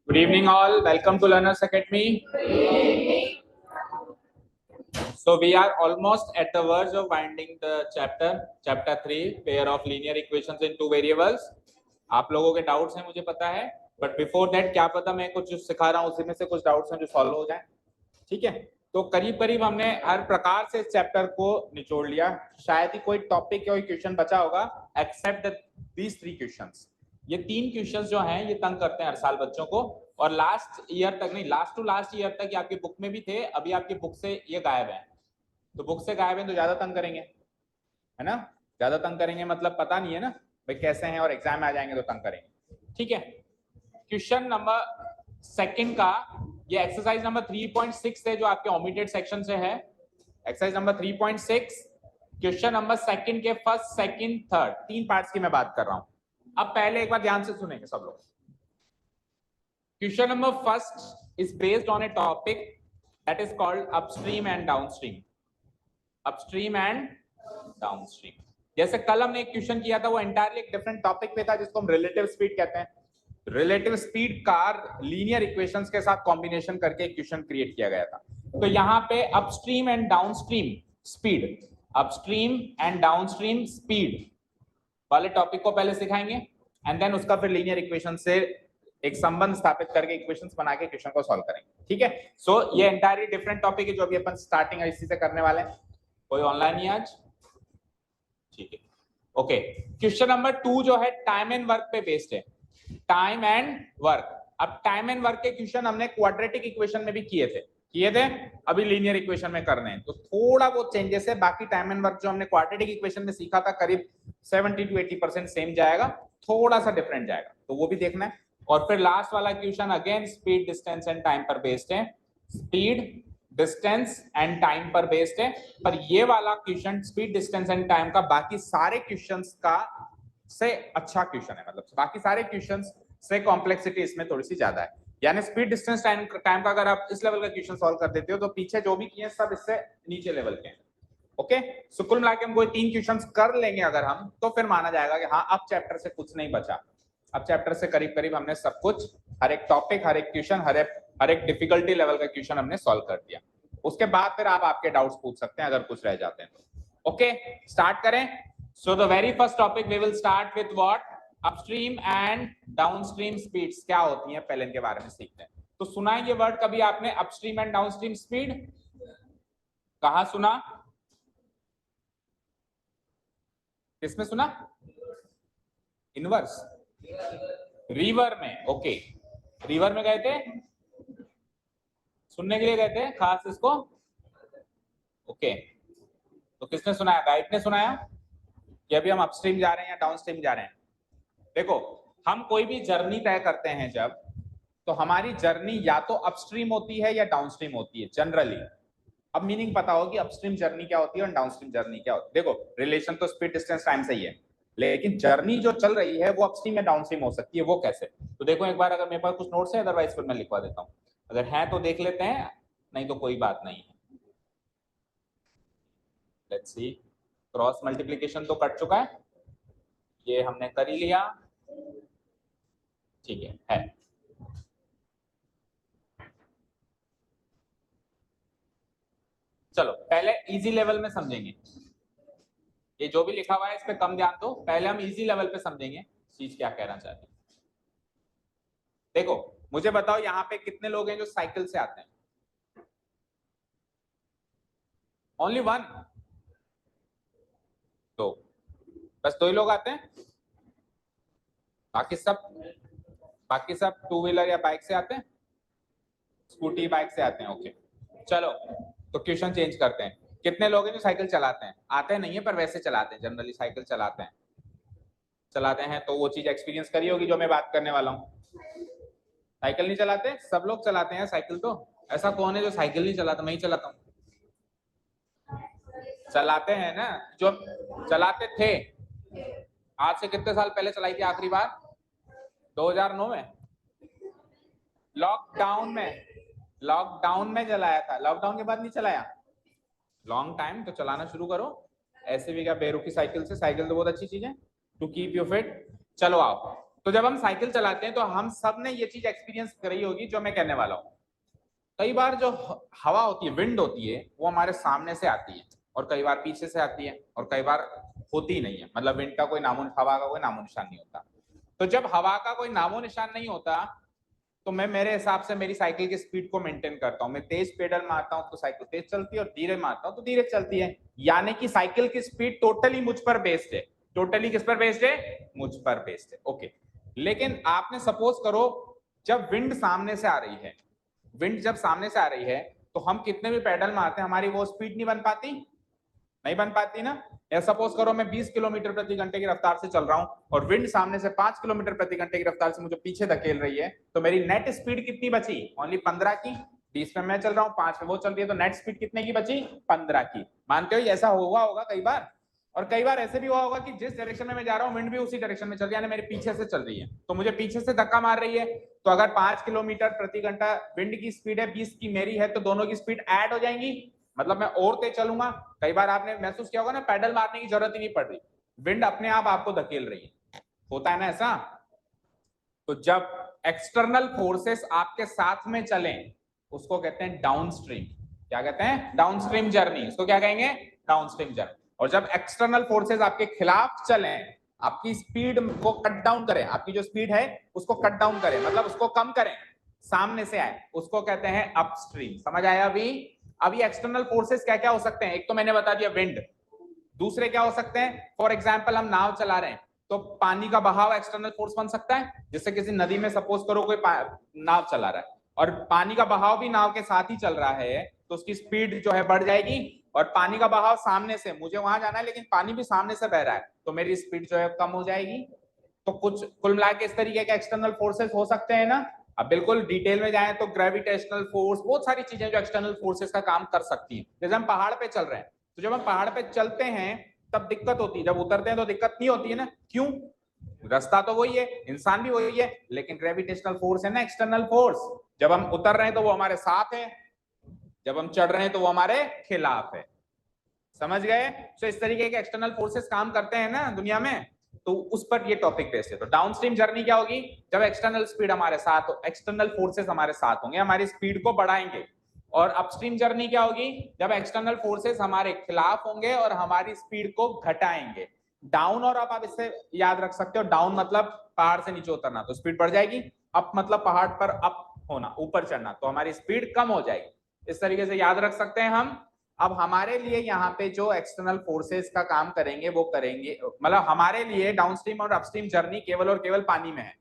Good evening all, welcome to Learners Academy. So we are almost at the verge of winding the chapter 3, pair of linear equations in two variables. आप लोगों के doubts हैं मुझे पता है, but before that क्या पता मैं कुछ जो सिखा रहा हूँ उसी में से कुछ डाउट्स हैं जो सॉल्व हो जाए। ठीक है, तो करीब करीब हमने हर प्रकार से इस चैप्टर को निचोड़ लिया। शायद ही कोई टॉपिक या क्वेश्चन बचा होगा एक्सेप्ट दीज 3 क्वेश्चंस। ये 3 क्वेश्चंस जो हैं ये तंग करते हैं हर साल बच्चों को, और लास्ट ईयर तक नहीं, लास्ट टू लास्ट ईयर तक ये आपकी बुक में भी थे, अभी आपकी बुक से ये गायब है। तो बुक से गायब है तो ज्यादा तंग करेंगे, है ना? ज्यादा तंग करेंगे मतलब पता नहीं है ना भाई कैसे हैं, और एग्जाम में आ जाएंगे तो तंग करेंगे। ठीक है, क्वेश्चन नंबर सेकंड का ये एक्सरसाइज नंबर 3.6 है जो आपके ओमिटेड सेक्शन से है। Exercise number 3.6 question number second के फर्स्ट सेकंड थर्ड 3 पार्ट्स की मैं बात कर रहा हूं। अब पहले एक बार ध्यान से सुनेंगे सब लोग। Question number first is based on A topic that is called upstream and downstream. Upstream and downstream, जैसे कल हमने एक क्वेश्चन किया था वो एंटायरली एक डिफरेंट टॉपिक पे था जिसको हम रिलेटिव स्पीड कहते हैं। रिलेटिव स्पीड का लीनियर इक्वेशंस के साथ कॉम्बिनेशन करके एक क्वेश्चन क्रिएट किया गया था। तो यहाँ पे upstream and downstream speed, upstream and downstream speed वाले टॉपिक को पहले सिखाएंगे एंड देन उसका फिर लीनियर इक्वेशन से एक संबंध स्थापित करके इक्वेशंस बना के क्वेश्चन को सॉल्व करेंगे। ठीक है, सो ये एंटायरली डिफरेंट टॉपिक है जो अभी अपन स्टार्टिंग इसी से करने वाले हैं। कोई ऑनलाइन ही आज? ठीक है, ओके। क्वेश्चन नंबर 2 जो है टाइम एंड वर्क पे बेस्ड है, टाइम एंड वर्क। अब टाइम एंड वर्क के क्वेश्चन हमने क्वाड्रेटिक इक्वेशन में भी किए थे, अभी लीनियर इक्वेशन में करने हैं तो थोड़ा बहुत चेंजेस है। बाकी टाइम एंड वर्क जो हमने क्वाड्रेटिक इक्वेशन में सीखा था करीब 70 to 80% सेम जाएगा, थोड़ा सा डिफरेंट जाएगा तो वो भी देखना है। और फिर लास्ट वाला question again speed distance and time पर बेस्ड है, स्पीड डिस्टेंस एंड टाइम पर बेस्ड है। पर ये वाला question speed distance and time का बाकी सारे क्वेश्चंस का से अच्छा क्वेश्चन है, मतलब बाकी सारे क्वेश्चंस से कॉम्प्लेक्सिटी इसमें थोड़ी सी ज्यादा है। यानी स्पीड डिस्टेंस टाइम का अगर आप इस लेवल का क्वेश्चन सॉल्व कर देते हो तो पीछे जो भी किए सब इससे नीचे लेवल के हैं। ओके, सो कुल मिला के हम कोई 3 क्वेश्चंस कर लेंगे अगर हम, तो फिर माना जाएगा कि हाँ अब चैप्टर से कुछ नहीं बचा। अब चैप्टर से करीब करीब हमने सब कुछ, हर एक टॉपिक, हर एक क्वेश्चन, हर एक डिफिकल्टी लेवल का क्वेश्चन हमने सॉल्व कर दिया। उसके बाद फिर आप आपके डाउट्स पूछ सकते हैं अगर कुछ रह जाते हैं तो। ओके, स्टार्ट करें। So the very first topic we will start with what? Upstream and downstream speeds क्या होती हैं, पहले इनके बारे में सीखते हैं। तो सुना है ये वर्ड कभी आपने, अपस्ट्रीम एंड डाउनस्ट्रीम स्पीड? कहां सुना, किसमें सुना? इनवर्स, रिवर में। ओके, रिवर में गए थे, सुनने के लिए गए थे खास इसको? ओके, तो किसने सुनाया? गाइड ने सुनाया कि अभी हम अपस्ट्रीम जा रहे हैं या डाउनस्ट्रीम जा रहे हैं? देखो, हम कोई भी जर्नी तय करते हैं जब, तो हमारी जर्नी या तो अपस्ट्रीम होती है या डाउनस्ट्रीम होती है जनरली। अब मीनिंग पता हो कि अपस्ट्रीम जर्नी क्या होती है और डाउनस्ट्रीम जर्नी क्या होती है। देखो, रिलेशन तो स्पीड डिस्टेंस टाइम से ही है, लेकिन जर्नी जो चल रही है वो अपस्ट्रीम या डाउनस्ट्रीम हो सकती है। वो कैसे? तो देखो एक बार, अगर मेरे पास कुछ नोट्स है, अदरवाइज फिर मैं लिखवा देता हूँ, अगर है तो देख लेते हैं, नहीं तो कोई बात नहीं है। लेट्स सी, क्रॉस मल्टीप्लिकेशन तो कट चुका है, ये हमने कर ही लिया। ठीक है। चलो पहले इजी लेवल में समझेंगे, ये जो भी लिखा हुआ है इस पे कम ध्यान दो, पहले हम इजी लेवल पे समझेंगे चीज क्या कहना चाहते हैं। देखो मुझे बताओ यहाँ पे कितने लोग हैं जो साइकिल से आते हैं? Only one? दो, बस 2 ही लोग आते हैं, बाकी सब 2 व्हीलर या बाइक से आते हैं, स्कूटी बाइक से आते हैं। ओके चलो, तो क्वेश्चन चेंज करते हैं। कितने लोग हैं जो साइकिल चलाते हैं? आते नहीं है पर वैसे चलाते हैं, जनरली साइकिल चलाते हैं। तो वो चीज एक्सपीरियंस करी होगी जो मैं बात करने वाला हूँ। साइकिल नहीं चलाते? सब लोग चलाते हैं साइकिल। तो ऐसा कौन है जो साइकिल नहीं चलाता? मैं ही चलाता हूँ। चलाते हैं ना, जो चलाते थे। आज से कितने साल पहले चलाई थी आखिरी बार? 2009 में, लॉकडाउन में चलाया था। लॉकडाउन के बाद नहीं चलाया, लॉन्ग टाइम। तो चलाना शुरू करो, ऐसे भी क्या बेरुखी साइकिल से। साइकिल तो बहुत अच्छी चीज है टू कीप यू फिट। चलो आओ, तो जब हम साइकिल चलाते हैं तो हम सब ने ये चीज एक्सपीरियंस करी होगी जो मैं कहने वाला हूँ। कई बार जो हवा होती है, विंड होती है, वो हमारे सामने से आती है और कई बार पीछे से आती है और कई बार होती ही नहीं है, मतलब विंड का कोई नामो, हवा का कोई नामो निशान नहीं होता। तो जब हवा का कोई नामो निशान नहीं होता तो मैं मेरे हिसाब से मेरी साइकिल की स्पीड को मेंटेन करता हूँ। मैं तेज पेडल मारता हूँ तो साइकिल तेज चलती है और धीरे मारता हूँ तो धीरे चलती है। यानी कि साइकिल की स्पीड टोटली मुझ पर बेस्ड है। टोटली किस पर बेस्ड है? मुझ पर बेस्ड है। ओके, लेकिन आपने सपोज करो जब विंड सामने से आ रही है, विंड जब सामने से आ रही है तो हम कितने भी पेडल मारते हैं हमारी वो स्पीड नहीं बन पाती, नहीं बन पाती ना। या सपोज करो मैं 20 किलोमीटर प्रति घंटे की रफ्तार से चल रहा हूं और विंड सामने से 5 किलोमीटर प्रति घंटे की रफ्तार से मुझे पीछे धकेल रही है, तो मेरी नेट स्पीड कितनी बची? ओनली 15 की। 20 में मैं चल रहा हूँ, 5 में वो चल रही है, तो नेट स्पीड कितने की बची? 15 की। मानते हो ऐसा हुआ होगा कई बार? और कई बार ऐसे भी हुआ होगा कि जिस डायरेक्शन में मैं जा रहा हूँ विंड भी उसी डायरेक्शन में चल रही है, यानी मेरे पीछे से चल रही है, तो मुझे पीछे से धक्का मार रही है। तो अगर 5 किलोमीटर प्रति घंटा विंड की स्पीड है, 20 की मेरी है, तो दोनों की स्पीड ऐड हो जाएंगी, मतलब मैं और तेज चलूंगा। कई बार आपने महसूस किया होगा ना, पैडल मारने की जरूरत ही नहीं पड़ रही, विंड अपने आप आपको धकेल रही है। होता है ना ऐसा? तो जब एक्सटर्नल फोर्सेस आपके साथ में चलें उसको कहते हैं डाउनस्ट्रीम। क्या कहते हैं? Downstream journey. उसको क्या कहेंगे? Downstream journey. और जब एक्सटर्नल फोर्सेस आपके खिलाफ चलें, आपकी स्पीड को कट डाउन करें, आपकी जो स्पीड है उसको कट डाउन करें, मतलब उसको कम करें, सामने से आए, उसको कहते हैं अपस्ट्रीम। समझ आया? अभी एक्सटर्नल फोर्सेस क्या क्या हो सकते हैं? एक तो मैंने बता दिया विंड, दूसरे क्या हो सकते हैं? फॉर एग्जाम्पल हम नाव चला रहे हैं तो पानी का बहाव एक्सटर्नल फोर्स बन सकता है। जैसे किसी नदी में सपोज करो कोई नाव चला रहा है और पानी का बहाव भी नाव के साथ ही चल रहा है, तो उसकी स्पीड जो है बढ़ जाएगी। और पानी का बहाव सामने से, मुझे वहां जाना है लेकिन पानी भी सामने से बह रहा है, तो मेरी स्पीड जो है कम हो जाएगी। तो कुछ कुल मिला के इस तरीके के एक्सटर्नल फोर्सेस हो सकते हैं ना। अब बिल्कुल डिटेल में जाएं तो ग्रेविटेशनल फोर्स, बहुत सारी चीजें जो एक्सटर्नल फोर्सेस का काम कर सकती हैं। जैसे हम पहाड़ पे चल रहे हैं, तो जब हम पहाड़ पे चलते हैं तब दिक्कत होती है, जब उतरते हैं तो दिक्कत नहीं होती है ना। क्यों? रास्ता तो वही है, इंसान भी वही है, लेकिन ग्रेविटेशनल फोर्स है ना एक्सटर्नल फोर्स। जब हम उतर रहे हैं तो वो हमारे साथ है, जब हम चढ़ रहे हैं तो वो हमारे खिलाफ है। समझ गए? तो इस तरीके के एक्सटर्नल फोर्सेस काम करते हैं ना दुनिया में, तो उस पर ये टॉपिक बेस्ड है। तो डाउनस्ट्रीम जर्नी क्या होगी? जब एक्सटर्नल स्पीड हमारे साथ हो, एक्सटर्नल फोर्सेस हमारे साथ होंगे, हमारी स्पीड को बढ़ाएंगे। और अपस्ट्रीम जर्नी क्या होगी? जब एक्सटर्नल फोर्सेस हमारे खिलाफ होंगे और हमारी स्पीड को घटाएंगे। डाउन और अप आप इससे याद रख सकते हो। डाउन मतलब पहाड़ से नीचे उतरना, तो स्पीड बढ़ जाएगी। अप मतलब पहाड़ पर अप होना, ऊपर चढ़ना, तो हमारी स्पीड कम हो जाएगी। इस तरीके से याद रख सकते हैं हम। अब हमारे लिए यहाँ पे जो एक्सटर्नल फोर्सेस का काम करेंगे वो करेंगे, मतलब हमारे लिए डाउनस्ट्रीम और अपस्ट्रीम जर्नी केवल और केवल पानी में है।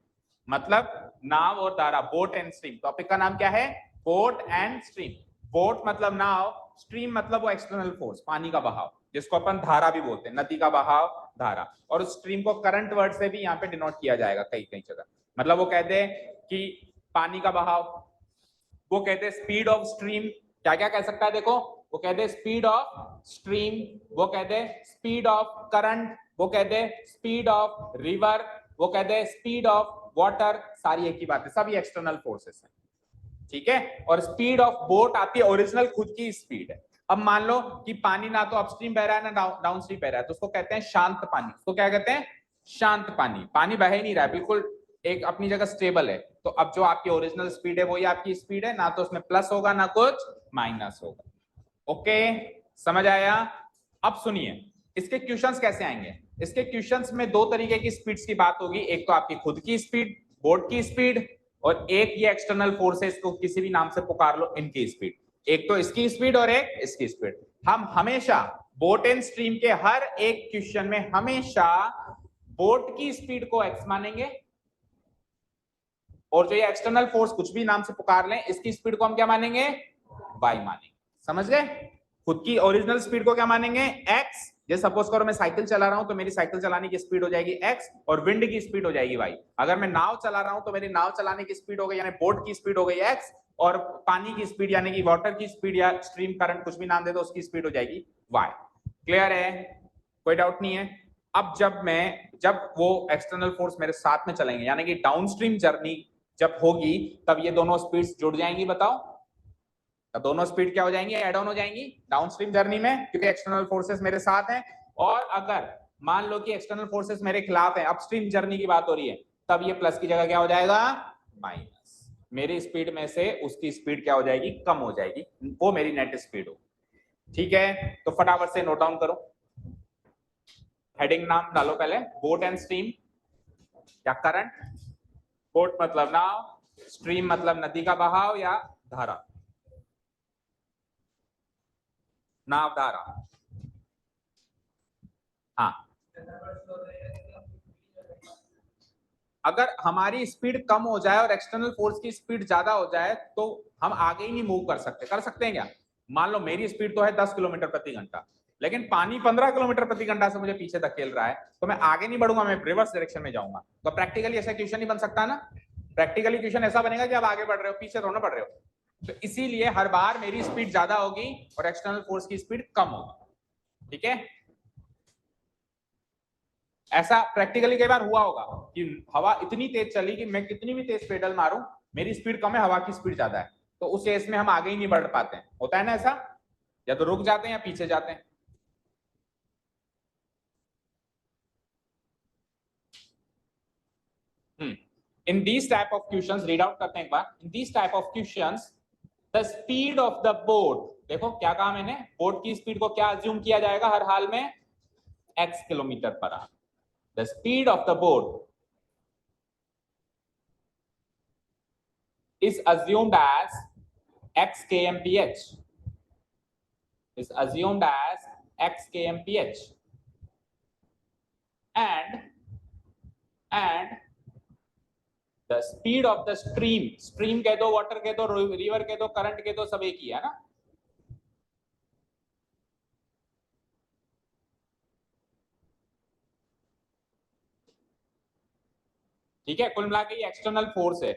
मतलब नाव और धारा, बोट एंड स्ट्रीम। टॉपिक का नाम क्या है? Boat and stream. बोट मतलब नाव, स्ट्रीम मतलब वो एक्सटर्नल फोर्स, पानी का बहाव, जिसको अपन धारा भी बोलते हैं, नदी का बहाव धारा। और उस स्ट्रीम को करंट वर्ड से भी यहाँ पे डिनोट किया जाएगा कई कई जगह। मतलब वो कहते हैं कि पानी का बहाव, वो कहते हैं स्पीड ऑफ स्ट्रीम। क्या क्या कह सकता है देखो, वो कहते हैं स्पीड ऑफ स्ट्रीम, वो कहते हैं स्पीड ऑफ करंट, वो कहते हैं स्पीड ऑफ रिवर, वो कहते हैं स्पीड ऑफ वाटर। सारी एक ही बात है, सभी एक्सटर्नल फोर्सेस हैं। ठीक है? और स्पीड ऑफ बोट आती है ओरिजिनल खुद की स्पीड है। अब मान लो कि पानी ना तो अपस्ट्रीम बह रहा है ना डाउनस्ट्रीम बह रहा है, तो उसको कहते हैं शांत पानी। उसको क्या कहते हैं? शांत पानी। पानी बह ही नहीं रहा है, बिल्कुल एक अपनी जगह स्टेबल है। तो अब जो आपकी ओरिजिनल स्पीड है वही आपकी स्पीड है, ना तो उसमें प्लस होगा ना कुछ माइनस होगा। ओके, समझ आया? अब सुनिए इसके क्वेश्चंस कैसे आएंगे। इसके क्वेश्चंस में दो तरीके की स्पीड्स की बात होगी। एक तो आपकी खुद की स्पीड, बोट की स्पीड, और एक ये एक्सटर्नल फोर्सेस को किसी भी नाम से पुकार लो, इनकी स्पीड। एक तो इसकी स्पीड और एक इसकी स्पीड। हम हमेशा बोट एंड स्ट्रीम के हर एक क्वेश्चन में हमेशा बोट की स्पीड को एक्स मानेंगे, और जो ये एक्सटर्नल फोर्स कुछ भी नाम से पुकार लें, इसकी स्पीड को हम क्या मानेंगे? वाई मानेंगे। समझ गए? खुद की ओरिजिनल स्पीड को क्या मानेंगे? एक्स। जैसे सपोज करो मैं साइकिल चला रहा हूं तो मेरी साइकिल चलाने की स्पीड हो जाएगी एक्स और विंड की स्पीड हो जाएगी वाई। अगर मैं नाव चला रहा हूं तो मेरी नाव चलाने की स्पीड हो गई, यानी बोट की स्पीड हो गई एक्स, और पानी की स्पीड यानी कि वाटर की स्पीड या स्ट्रीम करंट कुछ भी नाम दे दो, उसकी स्पीड हो जाएगी वाई। क्लियर है? कोई डाउट नहीं है? अब जब वो एक्सटर्नल फोर्स मेरे साथ में चलेंगे, यानी कि डाउनस्ट्रीम जर्नी जब होगी, तब ये दोनों स्पीड्स जुड़ जाएंगी। बताओ, तब दोनों स्पीड क्या हो जाएंगी? एड ऑन हो जाएंगी डाउनस्ट्रीम जर्नी में, क्योंकि एक्सटर्नल फोर्सेस मेरे साथ हैं। और अगर मान लो कि एक्सटर्नल फोर्सेस मेरे खिलाफ है, अपस्ट्रीम जर्नी की बात हो रही है, तब ये प्लस की जगह क्या हो जाएगा, माइनस। मेरी स्पीड में से उसकी स्पीड क्या हो जाएगी, कम हो जाएगी, वो मेरी नेट स्पीड हो। ठीक है, तो फटाफट से नोट डाउन करो। हेडिंग नाम डालो पहले, बोट एंड स्ट्रीम या करंट। बोट मतलब नाव, स्ट्रीम मतलब नदी का बहाव या धारा, नाव धारा। हाँ, अगर हमारी स्पीड कम हो जाए और एक्सटर्नल फोर्स की स्पीड ज्यादा हो जाए तो हम आगे ही नहीं मूव कर सकते। कर सकते हैं क्या? मान लो मेरी स्पीड तो है 10 किलोमीटर प्रति घंटा, लेकिन पानी 15 किलोमीटर प्रति घंटा से मुझे पीछे धकेल रहा है, तो मैं आगे नहीं बढ़ूंगा, मैं रिवर्स डायरेक्शन में जाऊंगा। तो प्रैक्टिकली ऐसा क्वेश्चन नहीं बन सकता ना। प्रैक्टिकली क्वेश्चन ऐसा बनेगा कि आप आगे बढ़ रहे हो, पीछे थोड़ा बढ़ रहे हो। तो इसीलिए हर बार मेरी स्पीड ज्यादा होगी और एक्सटर्नल फोर्स की स्पीड कम होगी। ठीक है, ऐसा प्रैक्टिकली कई बार हुआ होगा कि हवा इतनी तेज चली कि मैं कितनी भी तेज पेडल मारूं, मेरी स्पीड कम है, हवा की स्पीड ज्यादा है, तो उस केस में हम आगे ही नहीं बढ़ पाते हैं। होता है ना ऐसा, या तो रुक जाते हैं या पीछे जाते हैं। In these type of questions, read out करते हैं एक बार। In these type of questions the speed of the boat, देखो क्या कहा मैंने, बोट की स्पीड को क्या अज्यूम किया जाएगा हर हाल में, x kilometre per our. The speed of the boat is assumed as x kmph, is assumed as x kmph, and the speed of the stream, stream कह दो, वाटर कह दो, रिवर कह दो, करंट कह दो, सब एक ही है ना। ठीक है, कुल मिला के ये एक्सटर्नल फोर्स है।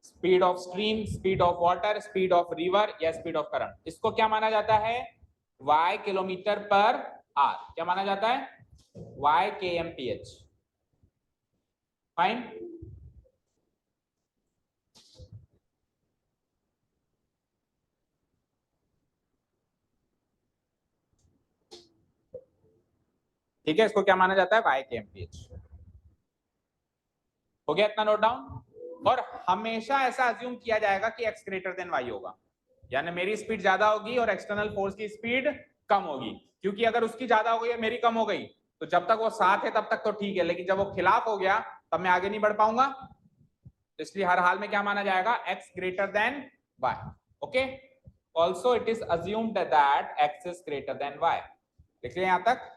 Speed of stream, speed of water, speed of river या स्पीड ऑफ करंट, इसको क्या माना जाता है, y किलोमीटर पर आर। क्या माना जाता है, y kmph। फाइन। ठीक है, इसको क्या माना जाता है, y kmph। हो गया इतना नोट डाउन। और हमेशा ऐसा अज्यूम किया जाएगा कि x ग्रेटर देन y होगा, यानी मेरी स्पीड ज्यादा होगी और एक्सटर्नल फोर्स की स्पीड कम होगी। क्योंकि अगर उसकी ज्यादा हो गई और मेरी कम हो गई तो जब तक वो साथ है तब तक तो ठीक है, लेकिन जब वो खिलाफ हो गया तब मैं आगे नहीं बढ़ पाऊंगा। इसलिए हर हाल में क्या माना जाएगा, x greater than y। Okay, also it is assumed that x is greater than y। लिख लिया यहां तक।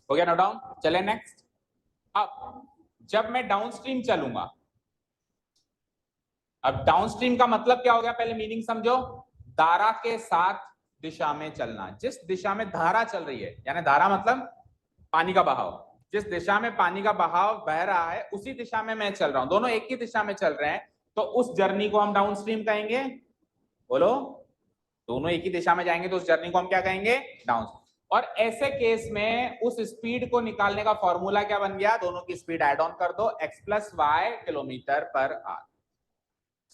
हो गया नोट डाउन। चले नेक्स्ट। अब जब मैं डाउनस्ट्रीम चलूंगा, अब डाउनस्ट्रीम का मतलब क्या हो गया, पहले मीनिंग समझो। धारा के साथ दिशा में चलना, जिस दिशा में धारा चल रही है, यानी धारा मतलब पानी का बहाव, जिस दिशा में पानी का बहाव बह रहा है उसी दिशा में मैं चल रहा हूं, दोनों एक ही दिशा में चल रहे हैं, तो उस जर्नी को हम डाउनस्ट्रीम कहेंगे। बोलो, दोनों एक ही दिशा में जाएंगे तो उस जर्नी को हम क्या कहेंगे, डाउनस्ट्रीम। और ऐसे केस में उस स्पीड को निकालने का फॉर्मूला क्या बन गया, दोनों की स्पीड ऐड ऑन कर दो, x plus y kilometre per hour.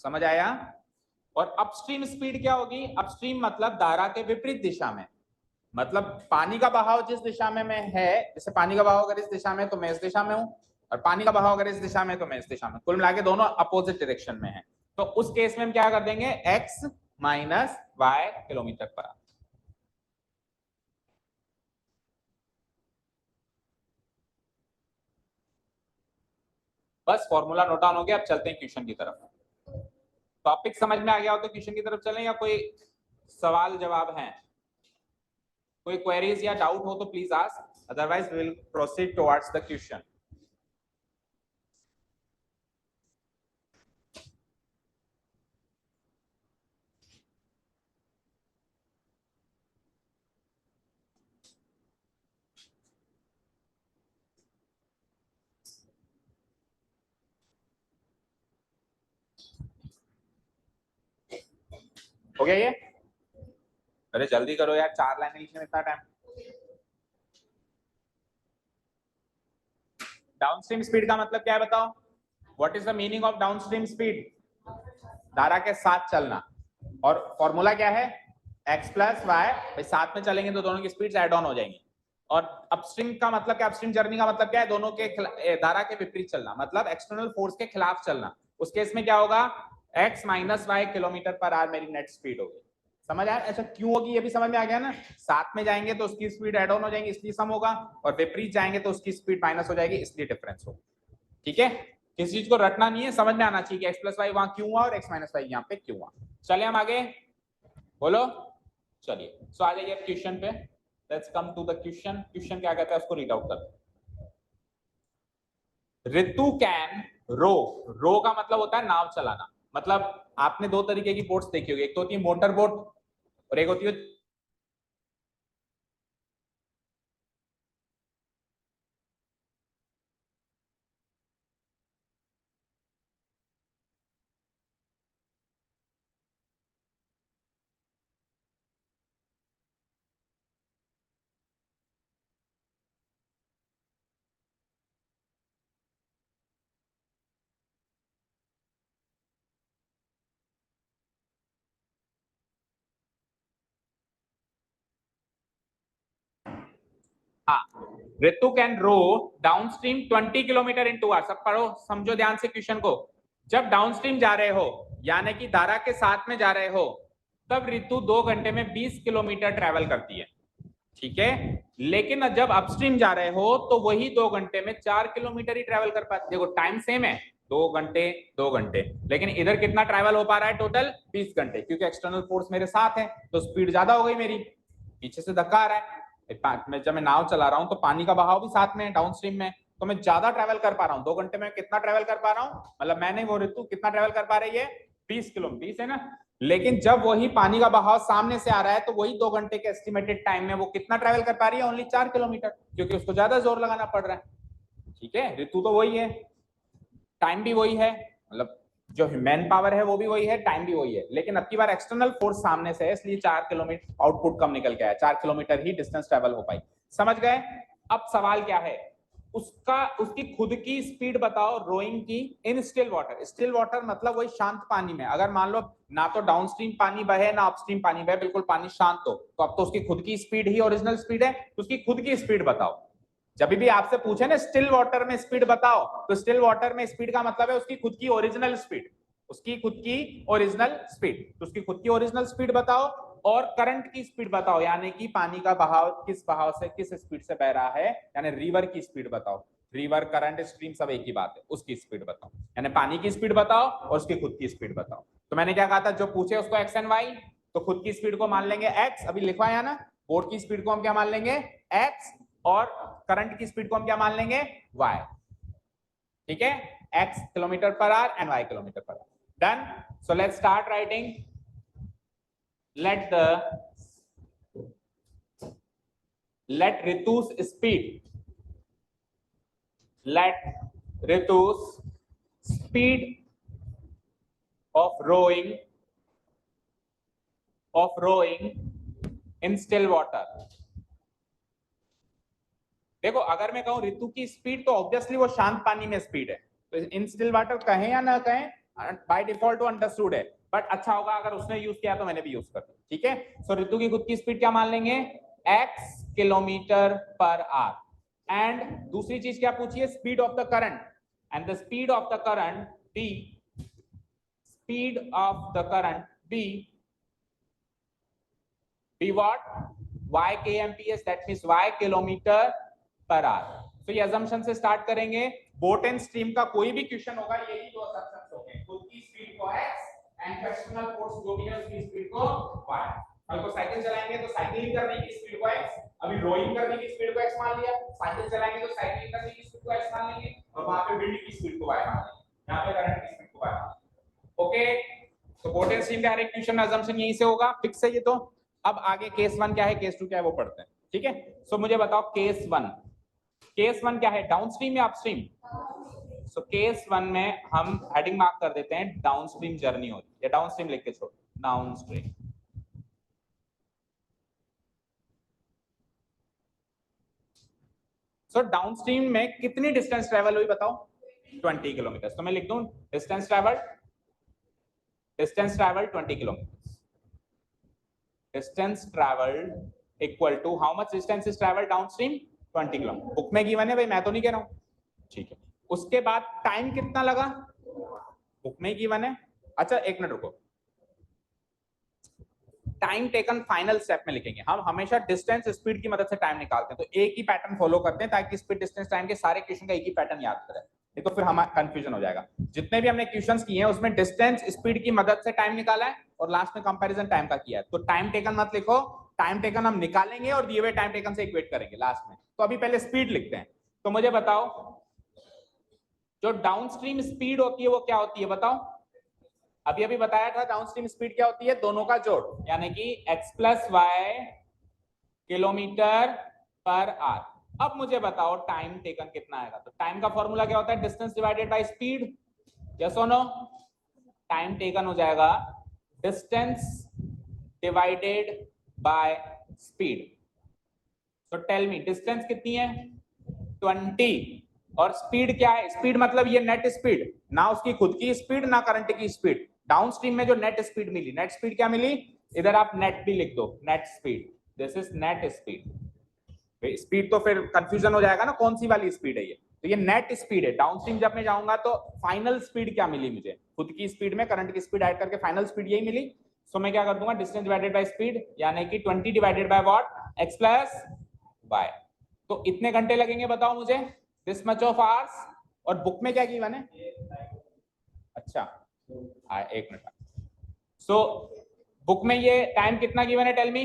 समझ आया। और अपस्ट्रीम स्पीड क्या होगी, अपस्ट्रीम मतलब धारा के विपरीत दिशा में, मतलब पानी का बहाव जिस दिशा में मैं है, जैसे पानी का बहाव अगर इस दिशा में तो मैं इस दिशा में हूं, और पानी का बहाव अगर इस दिशा में तो मैं इस दिशा में, कुल मिला के दोनों अपोजिट डायरेक्शन में है। तो उस केस में हम क्या कर देंगे, x minus y kilometre per hour. बस फॉर्मूला नोट डाउन हो गया। अब चलते हैं क्वेश्चन की तरफ। टॉपिक समझ में आ गया हो तो क्वेश्चन की तरफ चलें, या कोई सवाल जवाब है, कोई क्वेरीज या डाउट हो तो please ask, otherwise we will proceed towards the question. हो गया ये? अरे जल्दी करो यार, 4 लाइनें लिखने में इतना टाइम। डाउनस्ट्रीम स्पीड का मतलब क्या है बताओ, what is the meaning of downstream speed, धारा के साथ चलना। और फॉर्मूला क्या है, x प्लस वाई, साथ में चलेंगे तो दोनों की स्पीड ऐड ऑन हो जाएंगी। और अपस्ट्रीम का मतलब क्या, अपस्ट्रीम जर्नी का मतलब क्या है, दोनों के धारा के विपरीत चलना, मतलब एक्सटर्नल फोर्स के खिलाफ चलना। उस केस में क्या होगा, x minus y kilometre per hour मेरी नेट स्पीड होगी। समझ आया? अच्छा क्यों होगी ये भी समझ में आ गया ना। साथ में जाएंगे तो उसकी स्पीड एड ऑन हो जाएंगी इसलिए सम होगा, और विपरीत जाएंगे तो उसकी स्पीड माइनस हो जाएगी इसलिए डिफरेंस होगा। ठीक है, किसी चीज को रटना नहीं है, समझ में आना चाहिए कि एक्स प्लस वाई वहां क्यों हुआ और एक्स माइनस वाई यहाँ पे क्यों हुआ। चलिए हम आगे बोलो। चलिए सो आ जाइए क्वेश्चन पे, let's come to the question. Question क्या कहता है उसको रीड आउट करते हैं। ऋतु कैन रो, रो का मतलब होता है नाव चलाना। मतलब आपने दो तरीके की बोट्स देखी होगी, एक तो होती है मोटर बोट और एक होती है Ritu can row downstream 20 kilometre in 2 hours. सब पढ़ो समझो ध्यान से क्वेश्चन को। जब डाउन स्ट्रीम जा रहे हो यानी कि धारा के साथ में जा रहे हो, तब ऋतु 2 घंटे में 20 किलोमीटर ट्रेवल करती है। ठीक है, लेकिन जब अपस्ट्रीम जा रहे हो तो वही 2 घंटे में 4 किलोमीटर ही ट्रेवल कर पाती है। देखो टाइम सेम है, 2 घंटे 2 घंटे, लेकिन इधर कितना ट्रेवल हो पा रहा है टोटल 20 घंटे, क्योंकि एक्सटर्नल फोर्स मेरे साथ है तो स्पीड ज्यादा हो गई मेरी, पीछे से धक्का आ रहा है। जब मैं नाव चला रहा हूं तो पानी का बहाव भी साथ में है डाउन स्ट्रीम में, तो मैं ज्यादा ट्रेवल कर पा रहा हूँ। 2 घंटे में कितना ट्रेवल कर पा रहा हूँ, मतलब मैंने वो ऋतु कितना ट्रेवल कर पा रही है 20 किलोमीटर, 20 है ना। लेकिन जब वही पानी का बहाव सामने से आ रहा है तो वही 2 घंटे के एस्टिमेटेड टाइम में वो कितना ट्रेवल कर पा रही है, ओनली 4 किलोमीटर, क्योंकि उसको ज्यादा जोर लगाना पड़ रहा है। ठीक है, ऋतु तो वही है, टाइम भी वही है, मतलब जो मैन पावर है वो भी वही है, टाइम भी वही है, लेकिन अब की बार एक्सटर्नल फोर्स सामने से है इसलिए 4 किलोमीटर आउटपुट कम निकल के आया, 4 किलोमीटर ही डिस्टेंस ट्रेवल हो पाई। समझ गए? अब सवाल क्या है, उसकी खुद की स्पीड बताओ रोइंग की इन स्टिल वाटर। स्टिल वाटर मतलब वही शांत पानी में, अगर मान लो ना तो डाउनस्ट्रीम पानी बहे ना अपस्ट्रीम पानी बहे, बिल्कुल पानी शांत हो, तो अब तो उसकी खुद की स्पीड ही ओरिजिनल स्पीड है, तो उसकी खुद की स्पीड बताओ। जब भी आपसे पूछे ना स्टिल वाटर में स्पीड बताओ, तो स्टिल वाटर में स्पीड का मतलब है उसकी खुद की ओरिजिनल स्पीड, उसकी खुद की ओरिजिनल स्पीड, तो उसकी खुद की ओरिजिनल स्पीड बताओ और करंट की स्पीड बताओ, यानी कि पानी का बहाव किस बहाव से किस स्पीड से बह रहा है, यानी रिवर की स्पीड बताओ। रिवर करंट स्ट्रीम सब एक ही बात है, उसकी स्पीड बताओ, यानी पानी की स्पीड बताओ और उसकी खुद की स्पीड बताओ। तो मैंने क्या कहा था, जो पूछे उसको एक्स एंड वाई, तो खुद की स्पीड को मान लेंगे एक्स, अभी लिखवाया ना, बोट की स्पीड को हम क्या मान लेंगे एक्स, और करंट की स्पीड को हम क्या मान लेंगे y। ठीक है, x kilometre per our and y kilometre per our. Done. So let's start writing. let Ritu's speed, let Ritu's speed of rowing in still water। देखो अगर मैं कहूं ऋतु की स्पीड, तो ऑब्वियसली वो शांत पानी में स्पीड है, तो इन स्टिल वाटर कहें या ना कहें, बाय डिफॉल्ट वो अंडरस्टूड है, बट अच्छा होगा अगर उसने यूज किया तो मैंने भी यूज कर दिया। ठीक है, सो ऋतु की खुद की स्पीड क्या मान लेंगे x kilometre per our, and दूसरी चीज क्या पूछी है speed of the current, and the speed of the current b, speed of the current b what y kmph, that means y kilometre per hour. तो ये assumption से start करेंगे। Boat and stream का कोई भी क्वेश्चन होगा यही दो assumptions होंगे, खुद की स्पीड को x एंड एक्सटर्नल फोर्स जो भी है उसकी स्पीड को y। कल को साइकिल चलाएंगे तो साइकिलिंग करने की स्पीड को x, अभी रोइंग करने की स्पीड को x मान लिया, साइकिल चलाएंगे तो साइकिलिंग करने की स्पीड को x मान लेंगे, और वहां पे विंड की स्पीड को y मान लेंगे, यहां पे करंट की स्पीड को y मान लेंगे। ओके, तो बोट एंड स्ट्रीम का हर एक क्वेश्चन assumption यहीं से होगा, फिक्स है ये तो। अब आगे केस 1 क्या है, केस 2 क्या है वो पढ़ते हैं। ठीक है, सो मुझे बताओ केस 1, केस 1 क्या है, डाउनस्ट्रीम या अपस्ट्रीम। सो केस 1 में हम हेडिंग मार्क कर देते हैं डाउनस्ट्रीम जर्नी होती है, या डाउनस्ट्रीम लिख के छोड़, डाउनस्ट्रीम। सो डाउनस्ट्रीम में कितनी डिस्टेंस ट्रेवल हुई बताओ 20 किलोमीटर, तो मैं लिख दूं distance travel 20 kilometre, distance travelled equal to how much distance is travel downstream 20 kilometre. Book में गिवन है भाई, मैं तो नहीं कह रहा हूं, ठीक है। उसके बाद टाइम कितना लगा, बुक में गिवन है। अच्छा एक मिनट रुको, टाइम टेकन फाइनल स्टेप में लिखेंगे। हम हमेशा डिस्टेंस स्पीड की मदद से टाइम निकालते हैं, तो एक ही पैटर्न फॉलो करते हैं ताकि स्पीड डिस्टेंस टाइम के सारे क्वेश्चन का एक ही पैटर्न याद करें, नहीं तो फिर हमारा कंफ्यूजन हो जाएगा। जितने भी हमने क्वेश्चंस किए हैं उसमें डिस्टेंस स्पीड की मदद से टाइम निकाला है और लास्ट में कंपैरिजन टाइम का किया है। तो टाइम टेकन मत लिखो, टाइम टेकन हम निकालेंगे और दिए हुए टाइम टेकन से इक्वेट करेंगे लास्ट में। तो अभी पहले स्पीड लिखते हैं। तो मुझे बताओ जो डाउनस्ट्रीम स्पीड होती है वो क्या होती है, बताओ। अभी अभी बताया था डाउनस्ट्रीम स्पीड क्या होती है, दोनों का जोड़, यानी कि x plus y kilometre per hour. अब मुझे बताओ टाइम टेकन कितना आएगा। तो टाइम का फॉर्मूला क्या होता है, distance divided by speed, yes और नो। टाइम टेकन हो जाएगा डिस्टेंस डिवाइडेड बाय स्पीड। तो टेल मी डिस्टेंस कितनी है 20 और स्पीड क्या है, स्पीड मतलब ये नेट स्पीड, ना उसकी खुद की स्पीड ना करंट की स्पीड। डाउनस्ट्रीम में जो नेट स्पीड मिली, नेट स्पीड क्या मिली, इधर आप नेट भी लिख दो, net speed, this is net speed. Speed तो फिर कंफ्यूजन हो जाएगा ना कौन सी वाली स्पीड है ये, तो ये नेट स्पीड है। डाउनस्ट्रीम जब मैं जाऊंगा तो फाइनल स्पीड क्या मिली मुझे, खुद की स्पीड में करंट की स्पीड ऐड करके फाइनल स्पीड यही मिली। सो मैं क्या कर दूंगा, डिस्टेंस डिवाइडेड बाय स्पीड, यानी कि 20 divided by what, x plus y. तो इतने घंटे लगेंगे बताओ मुझे, दिस मच ऑफ आवर्स। और बुक में क्या गिवन है, अच्छा एक मिनट। सो बुक में ये टाइम कितना गिवन है, टेल मी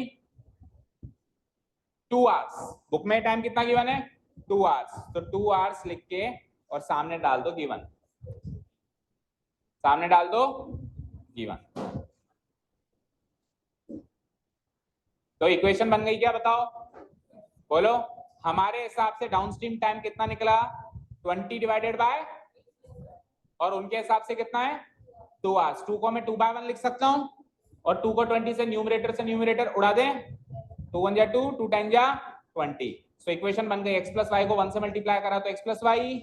2 आवर्स। बुक में टाइम कितना गिवन है 2 आवर्स। तो 2 आवर्स लिख के और सामने डाल दो गिवन, सामने डाल दो गिवन। तो इक्वेशन बन गई क्या, बताओ बोलो। हमारे हिसाब से डाउनस्ट्रीम टाइम कितना निकला 20 डिवाइडेड बाय, और उनके हिसाब से कितना है 2 आवर्स। 2 को मैं 2/1 लिख सकता हूं और 2 को 20 से न्यूमरेटर उड़ा दें, 2 1 जा 2, 2 10 जा 20। सो इक्वेशन बन गई, x प्लस वाई को 1 से मल्टीप्लाई करा तो x प्लस वाई,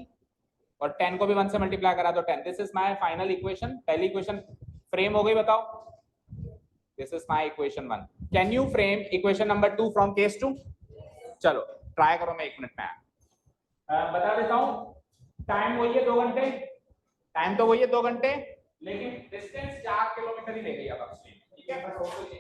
और 10 को भी 1 से मल्टीप्लाई करा तो 10। This is my final equation. पहली इक्वेशन फ्रेम हो गई, बताओ। This is my equation 1। Can you frame equation number 2 from case 2? चलो ट्राई करो, मैं 1 मिनट में बता देता हूं। टाइम वही है 2 घंटे, टाइम तो वही है 2 घंटे, लेकिन डिस्टेंस 4 किलोमीटर ही ले गई अब अपस्ट्रीम, ठीक है। बस और कोई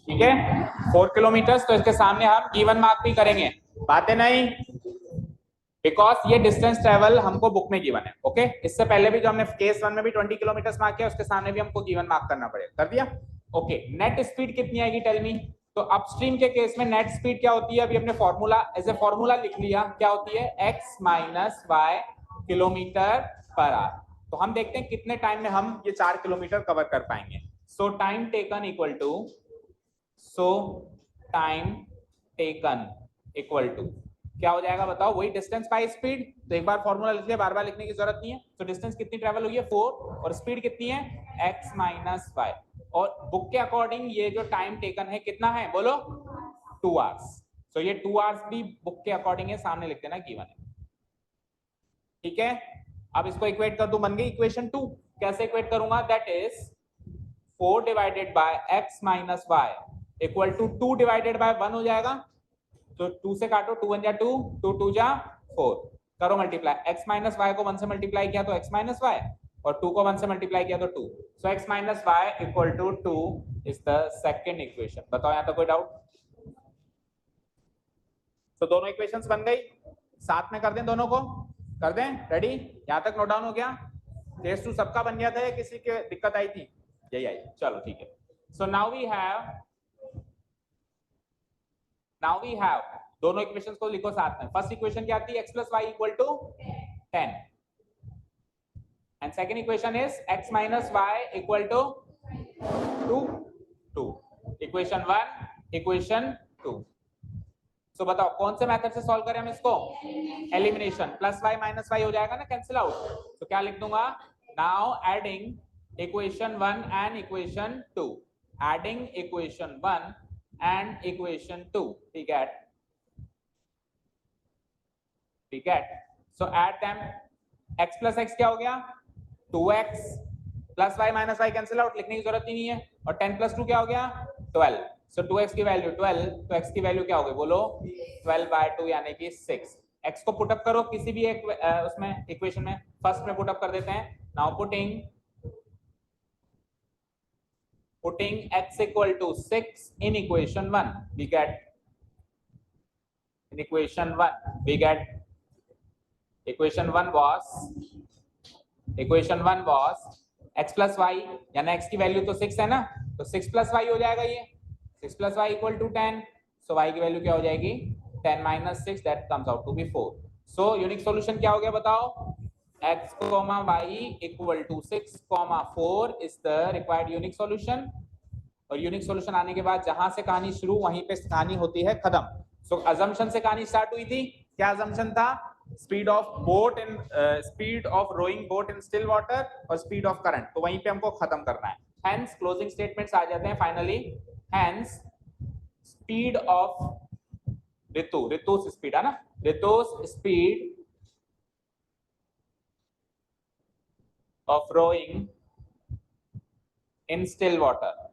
ठीक है 4 किलोमीटर, तो इसके सामने हम गिवन मार्क भी करेंगे, बातें नहीं, बिकॉज ये डिस्टेंस ट्रेवल हमको बुक में गिवन है। ओके इससे पहले भी जो हमने केस 1 में भी 20 किलोमीटर मार्क किया, उसके सामने भी हमको गिवन मार्क करना पड़ेगा, कर दिया। ओके नेट स्पीड कितनी आएगी टेल मी। तो अपस्ट्रीम के केस में नेट स्पीड क्या होती है, अभी हमने फॉर्मूला एज ए फॉर्मूला लिख लिया, क्या होती है x minus y kilometre per hour. तो हम देखते हैं कितने टाइम में हम ये 4 किलोमीटर कवर कर पाएंगे। So time taken equal to, so time taken equal to क्या हो जाएगा बताओ, वही डिस्टेंस बाय स्पीड। तो एक बार फॉर्मूला लिख लिया, बार बार लिखने की जरूरत नहीं है। तो डिस्टेंस कितनी ट्रेवल हुई है 4 और स्पीड कितनी है x माइनस वाई। और बुक के अकॉर्डिंग ये जो टाइम टेकन है कितना है बोलो 2 आवर्स। तो ये 2 आवर्स भी बुक के अकॉर्डिंग है, सामने लिख देना गिवन है। ठीक है अब इसको इक्वेट कर दूं, बन गई इक्वेशन 2। कैसे इक्वेट करूंगा, that is 4 divided by x minus y equal to 2 divided by 1 हो जाएगा। तो 2 से काटो, 2 1 जा 2, 2 2 जा 4, करो मल्टीप्लाई। x माइनस वाई को 1 से मल्टीप्लाई किया तो x माइनस वाई, और 2 को 1 से मल्टीप्लाई किया तो 2, so x minus y equal to 2 is the second equation. बताओ यहाँ तक कोई डाउट? तो दोनों इक्वेशंस बन गई, साथ में कर दें दोनों को, कर दें? रेडी? यहाँ तक नोट डाउन हो गया? केस 2 सबका बन गया था या किसी के दिक्कत आई थी? यही आई, चलो ठीक है। सो नाउ वी हैव दोनों इक्वेशंस को लिखो साथ में। फर्स्ट इक्वेशन क्या आती है? x plus y equal to 10, and second equation is x minus y equal to 2। Equation 1, equation 2। So बताओ कौन से मेथड से सॉल्व करें हम इसको? Elimination, plus y minus y हो जाएगा ना, कैंसिल आउट। तो क्या लिख दूंगा? Now adding equation 1 and equation 2, adding equation 1 and equation 2, we get so add them। x plus x क्या हो गया? 2x plus y minus y cancel out, लिखने की जरूरत ही नहीं है। और 10 plus 2 क्या हो गया? 12। सो 2x की वैल्यू 12, तो x की वैल्यू क्या हो गई बोलो? 12/2 यानी कि 6। x को पुट अप करो किसी भी एक उसमें इक्वेशन में, फर्स्ट में पुट अप कर देते हैं। Now putting x equal to 6 in equation 1, we get in equation 1 we get equation 1 was x plus y, यानी x की वैल्यू तो 6 है ना, तो 6 plus y हो जाएगा ये, 6 plus y equal to 10। so y की वैल्यू क्या हो जाएगी? 10 minus 6, that comes out to be 4। so unique solution क्या हो गया बताओ? x, y equal to 6, 4 is the required unique solution। और यूनिक सॉल्यूशन आने के बाद जहां से कहानी शुरू वहीं पे कहानी होती है खत्म। सो अजम्पशन से कहानी स्टार्ट हुई थी। क्या अजम्पशन था? Speed of rowing boat in still water और स्पीड ऑफ करंट, तो वहीं पे हमको खत्म करना है। हेंस क्लोजिंग स्टेटमेंट्स आ जाते हैं finally. Hence speed of Ritu's speed है ना, Ritu's speed of rowing in still water,